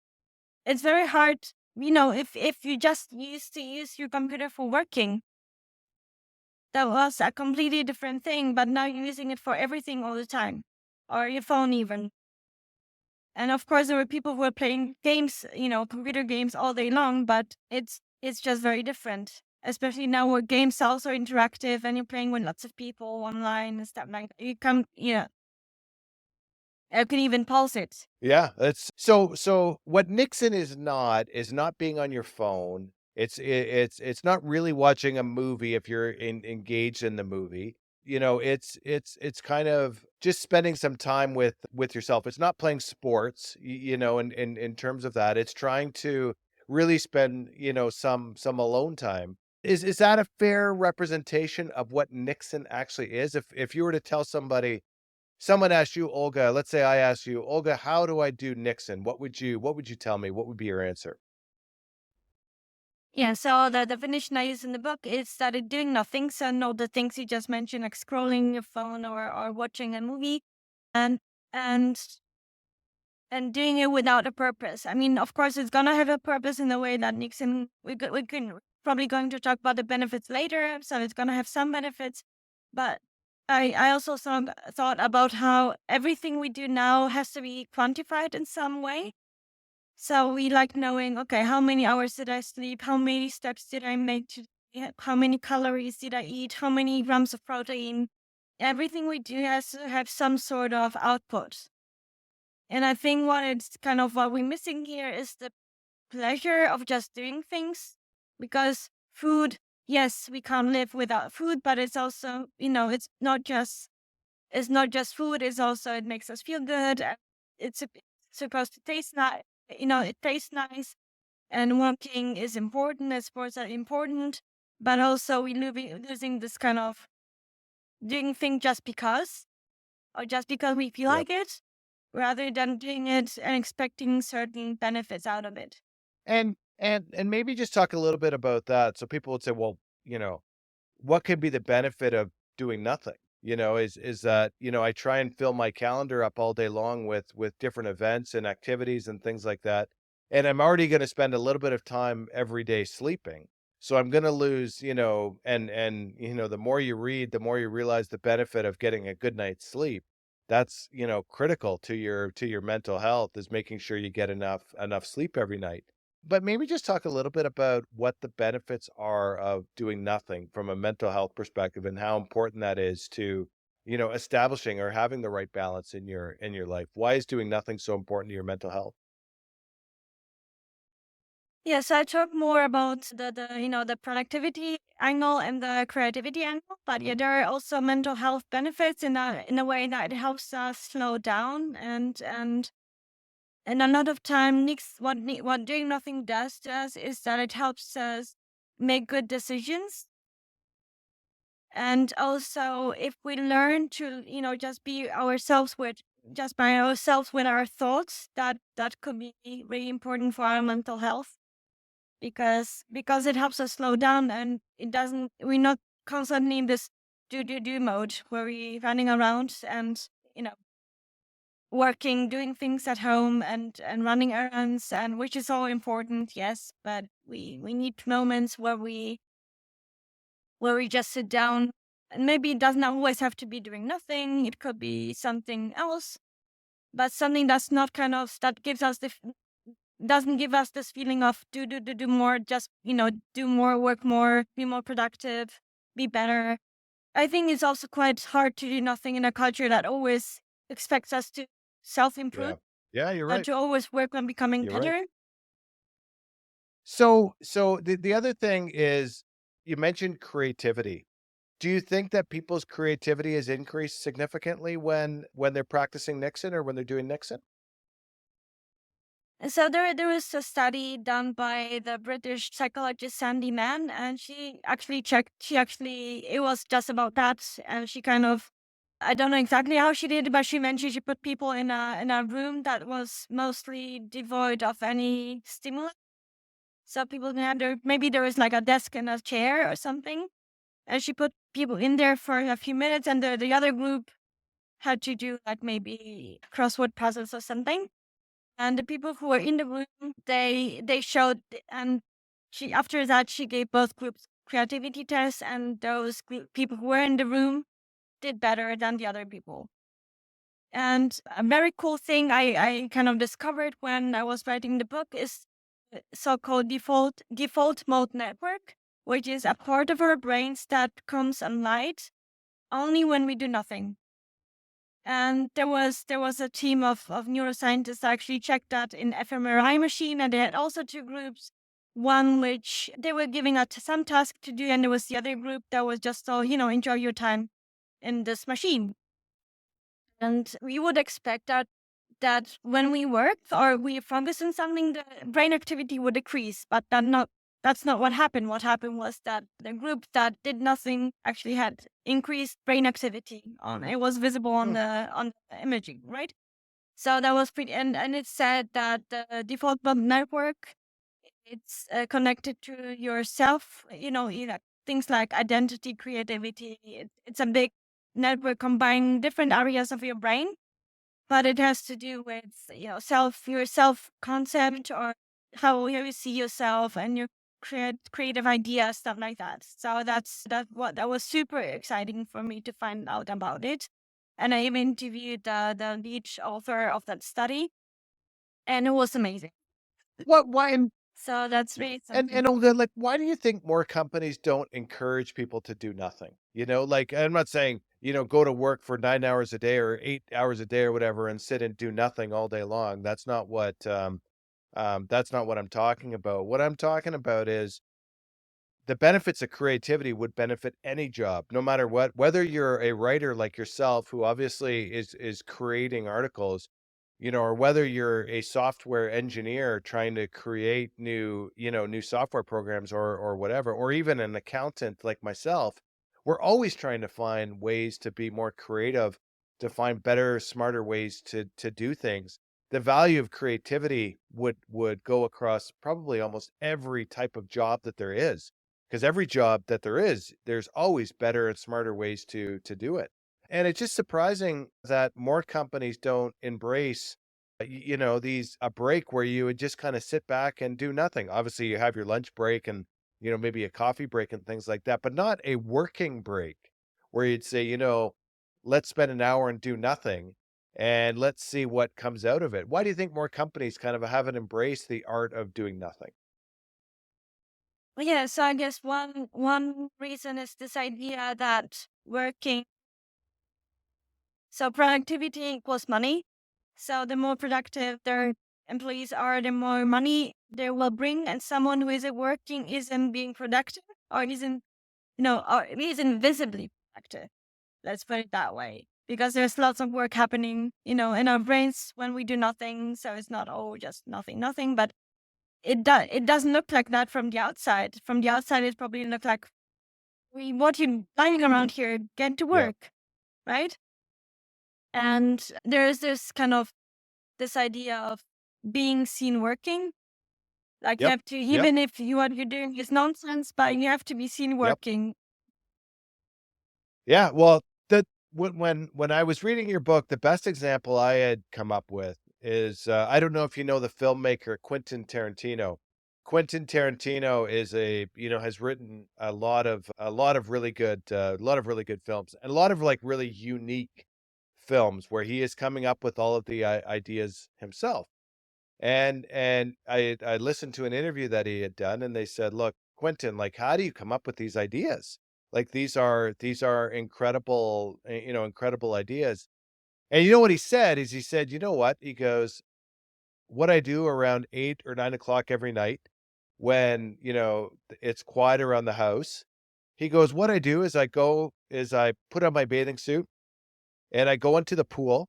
very hard, if you just used to use your computer for working, that was a completely different thing, but now you're using it for everything all the time, or your phone even. And of course, there were people who were playing games, computer games all day long, but it's just very different. Especially now where games are also interactive and you're playing with lots of people online and stuff like that. You can even pulse it. Yeah, that's so what Nixon is not being on your phone. It's not really watching a movie if you're engaged in the movie. It's kind of just spending some time with yourself. It's not playing sports, in terms of that. It's trying to really spend, some alone time. Is that a fair representation of what Nixon actually is? If you were to tell someone asked you, Olga, let's say I asked you, Olga, how do I do Nixon? What would you tell me? What would be your answer? Yeah, so the definition I use in the book is that it's doing nothing. So no, the things you just mentioned, like scrolling your phone or watching a movie, and and and doing it without a purpose. I mean, of course, it's gonna have a purpose in the way that Nixon. We can probably going to talk about the benefits later, so it's gonna have some benefits. But I also thought about how everything we do now has to be quantified in some way. So we like knowing, okay, how many hours did I sleep? How many steps did I make today? How many calories did I eat? How many grams of protein? Everything we do has to have some sort of output. And I think what we're missing here is the pleasure of just doing things, because food, yes, we can't live without food, but it's also, it's not just food, it's also, it makes us feel good. And it's supposed to taste nice, it tastes nice. And walking is important, and sports are important, but also we losing this kind of doing thing just because, or just because we feel Yep. like it, rather than doing it and expecting certain benefits out of it. And maybe just talk a little bit about that. So people would say, well, what could be the benefit of doing nothing? Is that, I try and fill my calendar up all day long with different events and activities and things like that. and I'm already gonna spend a little bit of time every day sleeping. So I'm gonna lose, the more you read, the more you realize the benefit of getting a good night's sleep. That's, critical to your mental health is making sure you get enough sleep every night. But maybe just talk a little bit about what the benefits are of doing nothing from a mental health perspective and how important that is to, establishing or having the right balance in your life. Why is doing nothing so important to your mental health? Yes, I talk more about the productivity angle and the creativity angle, but yeah, Mhm. there are also mental health benefits in a way that it helps us slow down and a lot of time what doing nothing does to us is that it helps us make good decisions. And also if we learn to, just be ourselves with just by ourselves with our thoughts, that could be really important for our mental health because it helps us slow down and it doesn't we're not constantly in this do mode where we running around and you know working doing things at home and running errands, and which is all important, yes, but we need moments where we just sit down, and maybe it doesn't always have to be doing nothing, it could be something else, but something that's not kind of that gives us doesn't give us this feeling of do more, just do more, work more, be more productive, be better. I think it's also quite hard to do nothing in a culture that always expects us to self-improve, Yeah. Yeah, you're right. to always work on becoming You're right. better. So the other thing is you mentioned creativity. Do you think that people's creativity has increased significantly when they're practicing Nixon or when they're doing Nixon? And so there was a study done by the British psychologist Sandy Mann, and she actually checked. She actually it was just about that, and she kind of I don't know exactly how she did it, but she mentioned she put people in a room that was mostly devoid of any stimulus. So people can have maybe there was like a desk and a chair or something, and she put people in there for a few minutes, and the other group had to do like maybe crossword puzzles or something. And the people who were in the room, they showed, and she after that she gave both groups creativity tests, and those people who were in the room did better than the other people. And a very cool thing I kind of discovered when I was writing the book is so-called default mode network, which is a part of our brains that comes online only when we do nothing. And there was a team of neuroscientists that actually checked that in fMRI machine, and they had also two groups. One which they were giving out some task to do, and there was the other group that was just all enjoy your time in this machine. And we would expect that when we work or we focus on something, the brain activity would decrease, but that's not what happened. What happened was that the group that did nothing actually had increased brain activity on it was visible Hmm. on the imaging, right? So that was pretty, and it said that the default mode network it's connected to yourself, things like identity, creativity. It's a big network combining different areas of your brain, but it has to do with your self concept, or how you see yourself and your creative ideas, stuff like that. So that was super exciting for me to find out about it. And I even interviewed the lead author of that study, and it was amazing. What why So that's really something. and Olga, like, why do you think more companies don't encourage people to do nothing? Like, I'm not saying, go to work for 9 hours a day or 8 hours a day or whatever and sit and do nothing all day long. That's not what I'm talking about. What I'm talking about is the benefits of creativity would benefit any job, no matter what, whether you're a writer like yourself, who obviously is creating articles, or whether you're a software engineer trying to create new software programs or whatever, or even an accountant like myself, we're always trying to find ways to be more creative, to find better, smarter ways to do things. The value of creativity would go across probably almost every type of job that there is, because every job that there is, there's always better and smarter ways to do it. And it's just surprising that more companies don't embrace these a break where you would just kind of sit back and do nothing. Obviously, you have your lunch break and, maybe a coffee break and things like that, but not a working break where you'd say, let's spend an hour and do nothing and let's see what comes out of it. Why do you think more companies kind of haven't embraced the art of doing nothing? Well, yeah, so I guess one reason is this idea that working so productivity equals money. So the more productive their employees are, the more money they will bring. And someone who isn't working isn't being productive or isn't, or isn't visibly productive. Let's put it that way. Because there's lots of work happening, in our brains when we do nothing. So it's not, oh, just nothing, nothing. But it doesn't look like that from the outside. From the outside, it probably look like, what you lying around here, get to Yeah. work, right? And there's this kind of this idea of being seen working. Like you Yep. have to, Yep. even if what you're doing is nonsense, but you have to be seen Yep. working. Yeah, well, that when I was reading your book, the best example I had come up with is, I don't know if you know the filmmaker Quentin Tarantino. Quentin Tarantino is has written a lot of really good, films and a lot of like really unique films where he is coming up with all of the ideas himself. And I listened to an interview that he had done, and they said, "Look, Quentin, like, how do you come up with these ideas? Like, these are incredible, incredible ideas." And you know what he said is he said, "You know what?" He goes, "What I do around 8 or 9 o'clock every night when, it's quiet around the house." He goes, "What I do is I put on my bathing suit and I go into the pool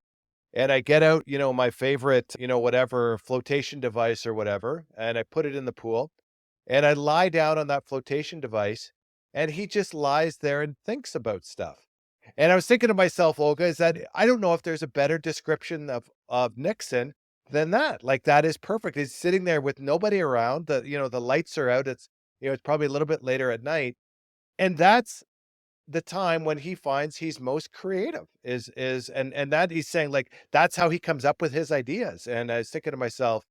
and I get out, my favorite, whatever flotation device or whatever, and I put it in the pool and I lie down on that flotation device and he just lies there and thinks about stuff." And I was thinking to myself, Olga, is that I don't know if there's a better description of Nixon than that. Like that is perfect. He's sitting there with nobody around. The lights are out. It's probably a little bit later at night. And that's the time when he finds he's most creative and that he's saying like that's how he comes up with his ideas. And I was thinking to myself,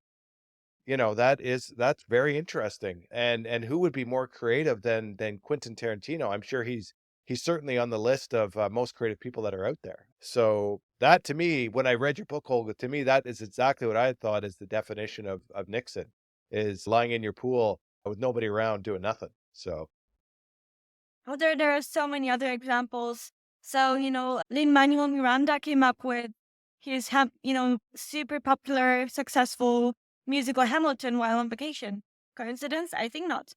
that's very interesting. And who would be more creative than Quentin Tarantino? I'm sure he's certainly on the list of most creative people that are out there. So that to me, when I read your book, Olga, to me that is exactly what I thought is the definition of Nixon is lying in your pool with nobody around doing nothing. So Oh, there are so many other examples. So, Lin-Manuel Miranda came up with his, super popular, successful musical Hamilton while on vacation. Coincidence? I think not.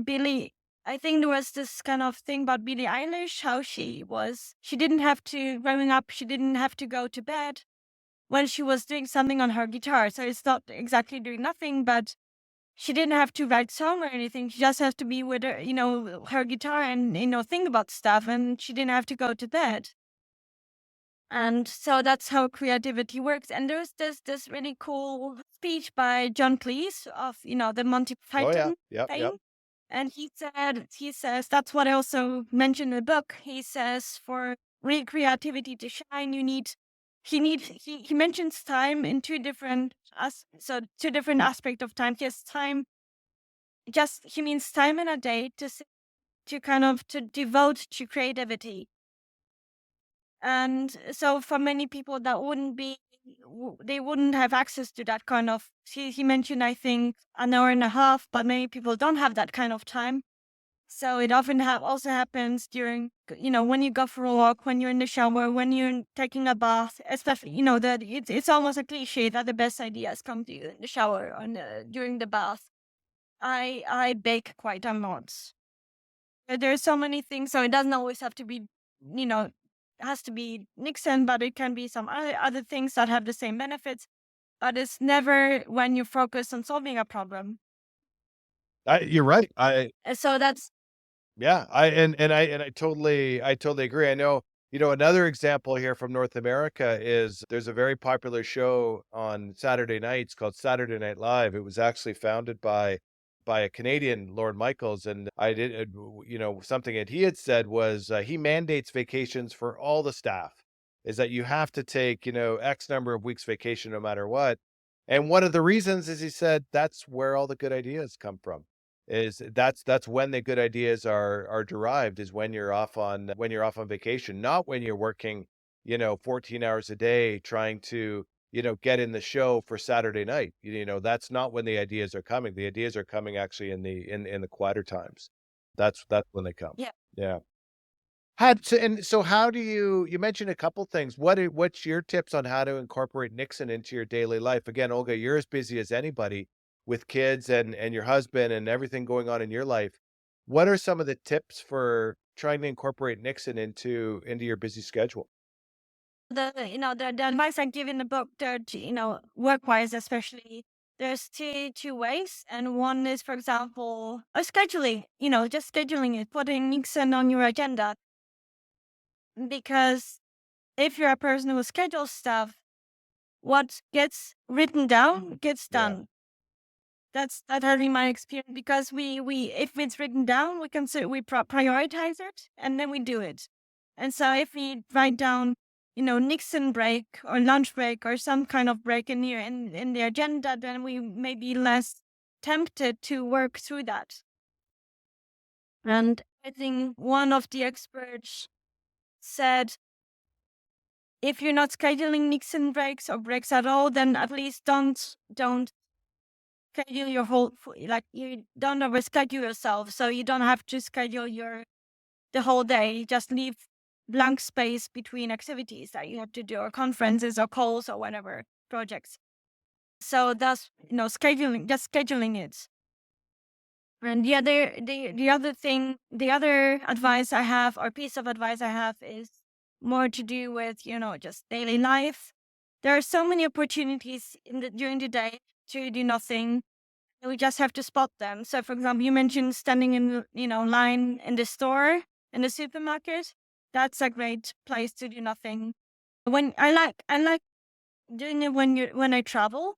Billie, I think there was this kind of thing about Billie Eilish, how she didn't have to, growing up, she didn't have to go to bed when she was doing something on her guitar. So it's not exactly doing nothing, but she didn't have to write song or anything. She just has to be with her, her guitar and, think about stuff. And she didn't have to go to bed. And so that's how creativity works. And there's this really cool speech by John Cleese of, the Monty oh yeah, Python yep, yep. fame. And he says, that's what I also mentioned in the book. He says, for real creativity to shine, he mentions time in two different aspects of time. He has time, he means time in a day to kind of to devote to creativity. And so for many people that wouldn't be, they wouldn't have access to that kind of, he mentioned, I think, an hour and a half, but many people don't have that kind of time. So it often also happens during, when you go for a walk, when you're in the shower, when you're taking a bath, especially, that it's almost a cliche that the best ideas come to you in the shower or during the bath. I bake quite a lot. There's so many things, so it doesn't always have to be, it has to be Nixon, but it can be some other things that have the same benefits. But it's never when you focus on solving a problem. You're right. So that's Yeah, I totally agree. I know, another example here from North America is there's a very popular show on Saturday nights called Saturday Night Live. It was actually founded by a Canadian, Lord Michaels, and I did, something that he had said was he mandates vacations for all the staff. is that you have to take, X number of weeks vacation no matter what. And one of the reasons is he said that's where all the good ideas come from. Is that's when the good ideas are derived is when you're off on vacation, not when you're working, 14 hours a day trying to, get in the show for Saturday night. That's not when the ideas are coming. The ideas are coming actually in the quieter times. That's when they come. Yeah. Yeah. How do you mentioned a couple things. What's your tips on how to incorporate Nixon into your daily life? Again, Olga, you're as busy as anybody with kids and your husband and everything going on in your life. What are some of the tips for trying to incorporate Nixon into your busy schedule? The advice I give in the book, that work wise especially, there's two ways, and one is, for example, scheduling. Just scheduling it, putting Nixon on your agenda, because if you're a person who schedules stuff, what gets written down gets Yeah. done. That has been my experience, because we if it's written down, we prioritize it and then we do it. And so if we write down, Nixon break or lunch break or some kind of break in the agenda, then we may be less tempted to work through that. And I think one of the experts said, if you're not scheduling Nixon breaks or breaks at all, then at least don't schedule your like, you don't overschedule yourself, so you don't have to schedule the whole day. You just leave blank space between activities that you have to do, or conferences or calls or whatever projects. So that's, scheduling it. And the other advice I have, or piece of advice I have, is more to do with, just daily life. There are so many opportunities during the day to do nothing. We just have to spot them. So, for example, you mentioned standing in, line in the store, in the supermarket. That's a great place to do nothing. I like doing it when I travel.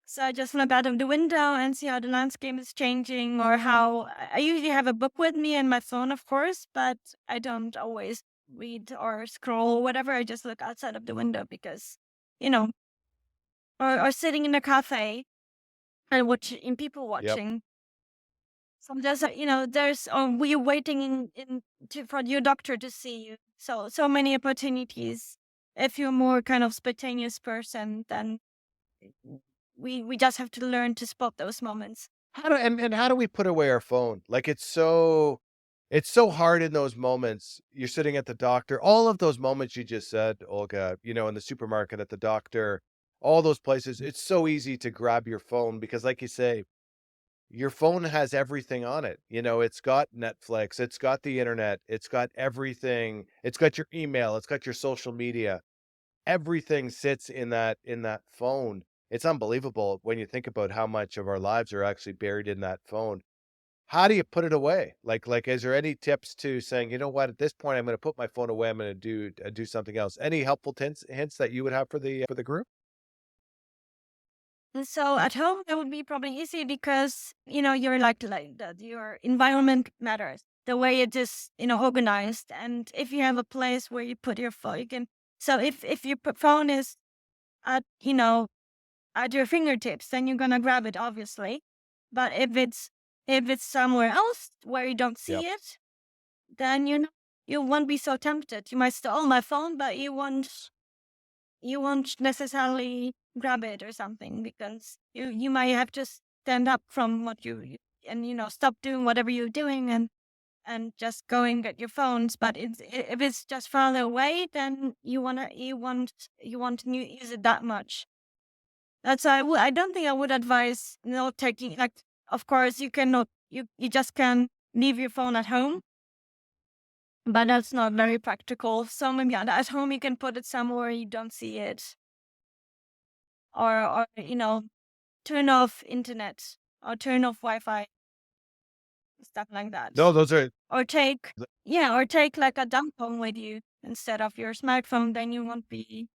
So I just look out of the window and see how the landscape is changing, or how I usually have a book with me and my phone, of course, but I don't always read or scroll or whatever. I just look outside of the window because, you know, or sitting in a cafe and watching people Yep. watching. So there's we're waiting for your doctor to see you. So many opportunities. If you're more kind of spontaneous person, then we just have to learn to spot those moments. How do we put away our phone? Like, it's so hard in those moments. You're sitting at the doctor, all of those moments you just said, Olga, in the supermarket, at the doctor, all those places, it's so easy to grab your phone because like you say, your phone has everything on it. It's got Netflix, it's got the internet, it's got everything. It's got your email, it's got your social media. Everything sits in that phone. It's unbelievable when you think about how much of our lives are actually buried in that phone. How do you put it away? Like, is there any tips to saying, "You know what? At this point, I'm gonna put my phone away. I'm gonna do something else." Any helpful hints that you would have for the group? And so at home, that would be probably easy, because you're like that. Your environment matters. The way it is, organized, and if you have a place where you put your phone, you can. So if your phone is at at your fingertips, then you're gonna grab it, obviously. But if it's somewhere else where you don't see Yep. it, then you won't be so tempted. You might still, oh, my phone, but you won't necessarily grab it or something, because you might have to stand up from what and stop doing whatever you're doing, and just go and get your phones. But if it's just farther away, then you won't use it that much. That's I don't think I would advise not taking, like, of course you cannot, you just can leave your phone at home, but that's not very practical. So maybe at home you can put it somewhere you don't see it, or turn off internet, or turn off Wi-Fi, stuff like No, that. those are Or take th Yeah, or take like a dumb phone with you instead of your smartphone. Then you won't be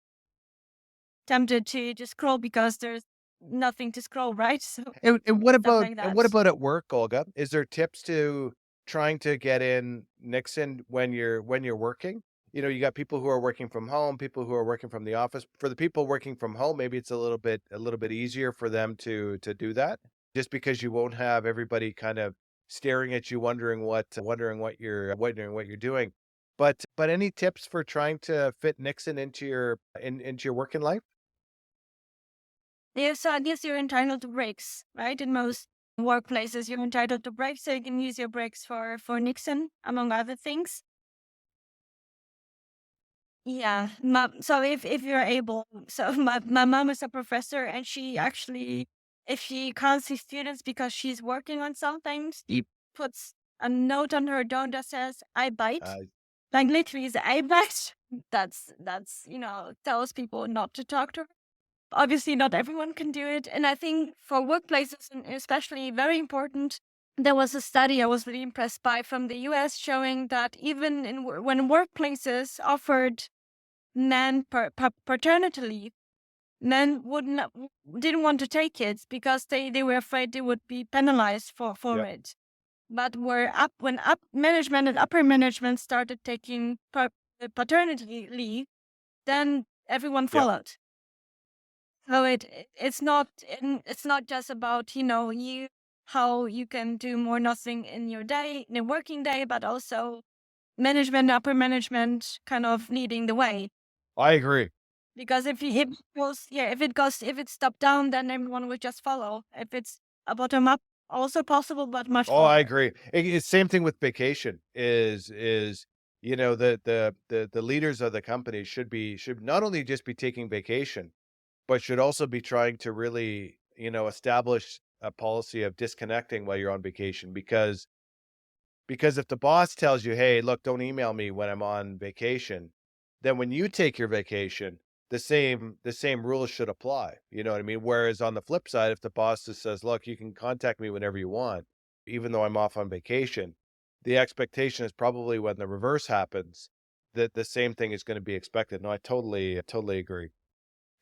tempted to just scroll, because there's nothing to scroll, right? So and what stuff about like and what that. about at work, Olga? Is there tips to trying to get in Nixon when you're working? you got people who are working from home, people who are working from the office. For the people working from home, maybe it's a little bit easier for them to do that, just because you won't have everybody kind of staring at you, wondering what you're doing. But any tips for trying to fit Nixon into your working life? Yeah, so I guess you're entitled to breaks, right? In most workplaces, you're entitled to breaks, so you can use your breaks for Nixon, among other things. Yeah. So if you're able, so my mom is a professor, and she actually, if she can't see students because she's working on something, she puts a note on her door that says "I bite." Uh, Like literally, is I bite. That's tells people not to talk to her. Obviously, not everyone can do it, and I think for workplaces, and especially very important. There was a study I was really impressed by from the U.S. showing that even when workplaces offered men paternity leave, men didn't want to take it because they were afraid they would be penalized for yep, it. But were up when up management and upper management started taking paternity leave, then everyone yep. followed. So it's not just about you how you can do more nothing in your day in a working day, but also management, upper management kind of leading the way. I agree. Because if it's top down, then everyone will just follow. If it's a bottom up, also possible, but much Oh, I harder. agree. It's same thing with vacation the leaders of the company should not only just be taking vacation, but should also be trying to really, establish a policy of disconnecting while you're on vacation, because if the boss tells you, "Hey, look, don't email me when I'm on vacation," then when you take your vacation, the same rules should apply. You know what I mean? Whereas on the flip side, if the boss just says, "Look, you can contact me whenever you want, even though I'm off on vacation," the expectation is probably when the reverse happens, that the same thing is going to be expected. No, I totally agree.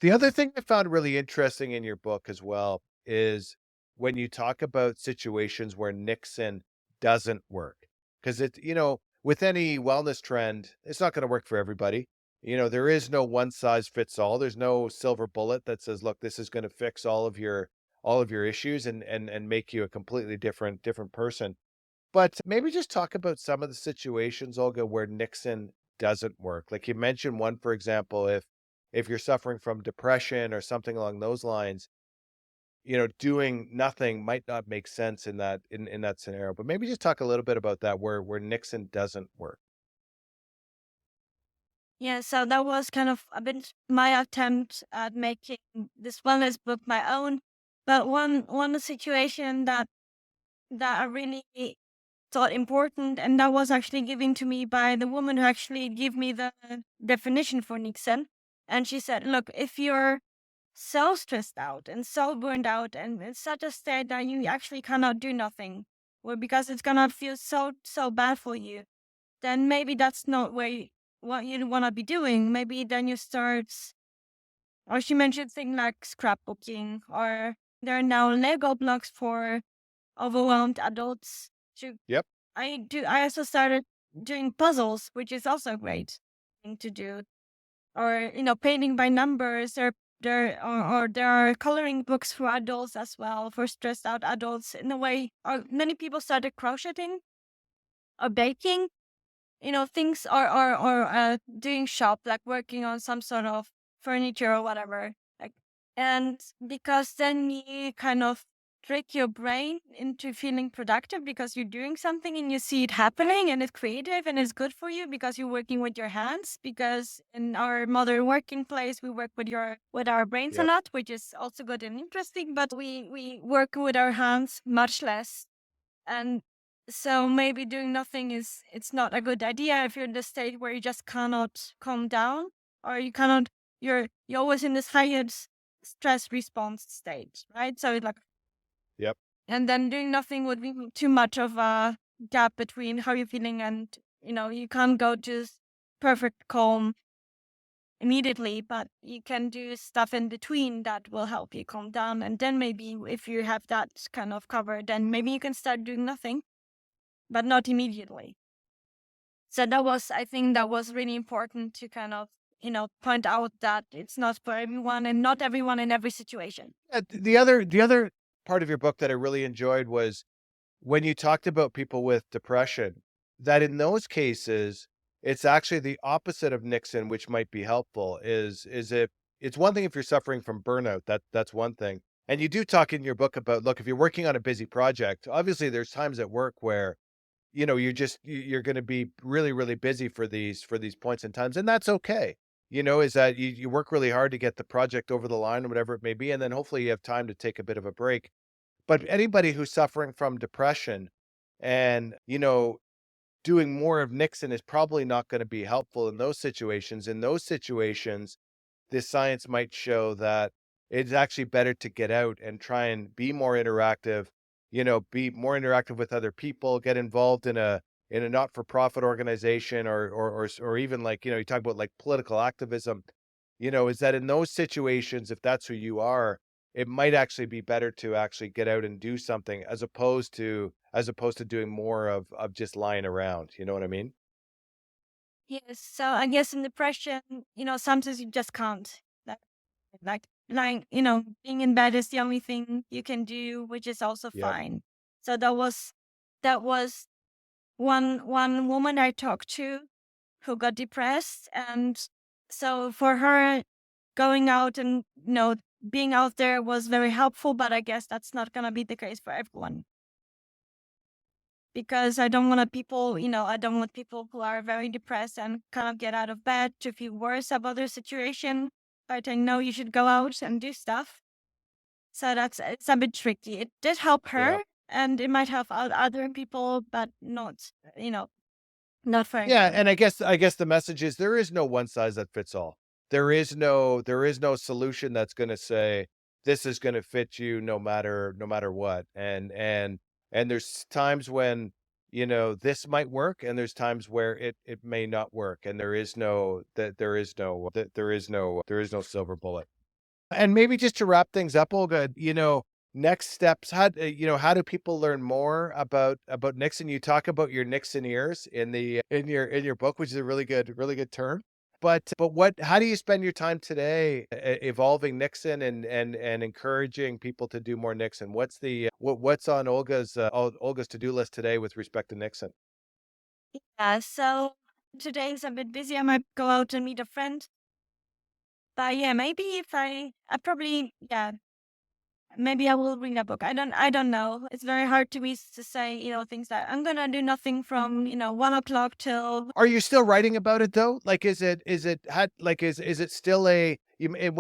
The other thing I found really interesting in your book as well is when you talk about situations where Nixon doesn't work. Because with any wellness trend, it's not going to work for everybody. There is no one size fits all. There's no silver bullet that says, look, this is going to fix all of your issues and make you a completely different person. But maybe just talk about some of the situations, Olga, where Nixon doesn't work. Like you mentioned one, for example, if you're suffering from depression or something along those lines, doing nothing might not make sense in that scenario. But maybe just talk a little bit about that where Nixon doesn't work. Yeah, so that was kind of a bit my attempt at making this wellness book my own. But one situation that I really thought important, and that was actually given to me by the woman who actually gave me the definition for Nixon. And she said, "Look, if you're so stressed out and so burned out and in such a state that you actually cannot do nothing, well, because it's gonna feel so bad for you, then maybe that's not what you want to be doing. Maybe then you start." Or she mentioned things like scrapbooking, or there are now Lego blocks for overwhelmed adults. To Yep. I also started doing puzzles, which is also a great thing to do. Or painting by numbers. Or there are coloring books for adults as well, for stressed out adults. In a way, or many people started crocheting or baking. Things, or doing shop, like working on some sort of furniture or whatever. Like, and because then you kind of trick your brain into feeling productive because you're doing something and you see it happening and it's creative and it's good for you because you're working with your hands. Because in our modern working place, we work with our brains a Yep. lot, which is also good and interesting. But we work with our hands much less, and so maybe doing nothing it's not a good idea if you're in the state where you just cannot calm down, or you cannot you're always in this heightened stress response state, right? So it's like, Yep. and then doing nothing would be too much of a gap between how you're feeling and you can't go to perfect calm immediately, but you can do stuff in between that will help you calm down. And then maybe if you have that kind of covered, then maybe you can start doing nothing, but not immediately. So that was, I think that was really important to kind of, point out that it's not for everyone and not everyone in every situation. The other part of your book that I really enjoyed was when you talked about people with depression, that in those cases, it's actually the opposite of Nixon, which might be helpful, is if it's one thing if you're suffering from burnout, that's one thing. And you do talk in your book about, look, if you're working on a busy project, obviously there's times at work where, you're gonna be really, really busy for these points in times, and that's okay. Is that you work really hard to get the project over the line or whatever it may be, and then hopefully you have time to take a bit of a break. But anybody who's suffering from depression and, doing more of Nixon is probably not gonna be helpful in those situations. In those situations, this science might show that it's actually better to get out and try and be more interactive, be more interactive with other people, get involved in a not-for-profit organization or even like, you talk about like political activism, is that in those situations, if that's who you are, it might actually be better to actually get out and do something as opposed to doing more of just lying around. You know what I mean? Yes. So I guess in depression, sometimes you just can't. Being in bed is the only thing you can do, which is also Yep. fine. So that was one woman I talked to who got depressed, and so for her, going out and being out there was very helpful. But I guess that's not gonna be the case for everyone, because I don't want people who are very depressed and cannot get out of bed to feel worse about their situation. But I know you should go out and do stuff. So it's a bit tricky. It did help Yeah. her, and it might help other people, but you know, not for Yeah, everyone. and I guess the message is there is no one size that fits all. There is no solution that's gonna say, "This is gonna fit you no matter what." And there's times when, this might work, and there's times where it may not work, and there is no silver bullet. And maybe just to wrap things up, Olga, next steps. How do people learn more about Nixon? You talk about your Nixon ears in your book, which is a really good term. But how do you spend your time today evolving Nixon and encouraging people to do more Nixon? What's on Olga's to-do list today with respect to Nixon? Yeah. So today is a bit busy. I might go out and meet a friend. But yeah, maybe if I probably, yeah, maybe I will read a book. I don't know. It's very hard to me to say, things that I'm gonna do nothing from, 1 o'clock till. Are you still writing about it though? Like, is it still it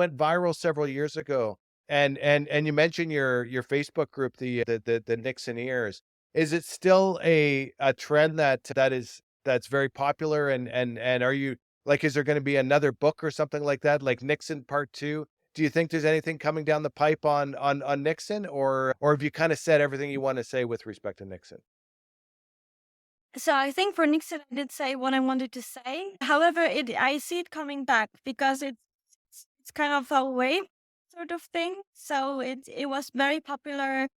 went viral several years ago, and you mentioned your Facebook group, the Nixoneers. Is it still a trend that's very popular, and are you like, is there going to be another book or something like that, like Nixon Part Two? Do you think there's anything coming down the pipe on Nixon, or have you kind of said everything you want to say with respect to Nixon? So I think for Nixon, I did say what I wanted to say. However, I see it coming back because it's kind of a wave sort of thing. So it was very popular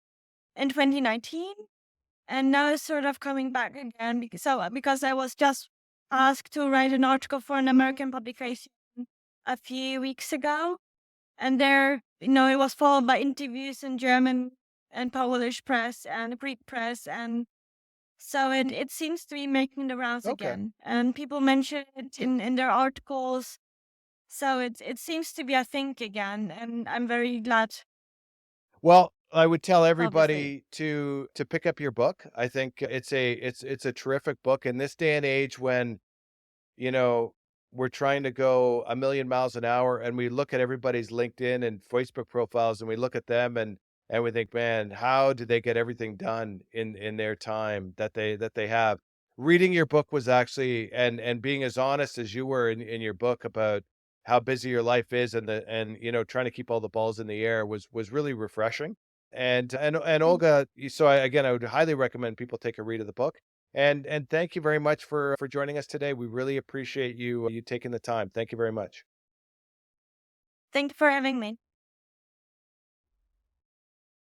in 2019, and now it's sort of coming back again. Because I was just asked to write an article for an American publication a few weeks ago, and there, it was followed by interviews in German and Polish press and Greek press, and so it seems to be making the rounds Okay. again, and people mention it in their articles. So it seems to be a thing again, and I'm very glad, Well, I would tell obviously. everybody to pick up your book. I think it's a terrific book in this day and age when, you know, we're trying to go a million miles an hour and we look at everybody's LinkedIn and Facebook profiles and we look at them and we think, man, how did they get everything done in their time that they have? Reading your book was actually and being as honest as you were in your book about how busy your life is and trying to keep all the balls in the air was really refreshing. And Thank Olga, I would highly recommend people take a read of the book. And thank you very much for joining us today. We really appreciate you taking the time. Thank you very much. thank you for having me.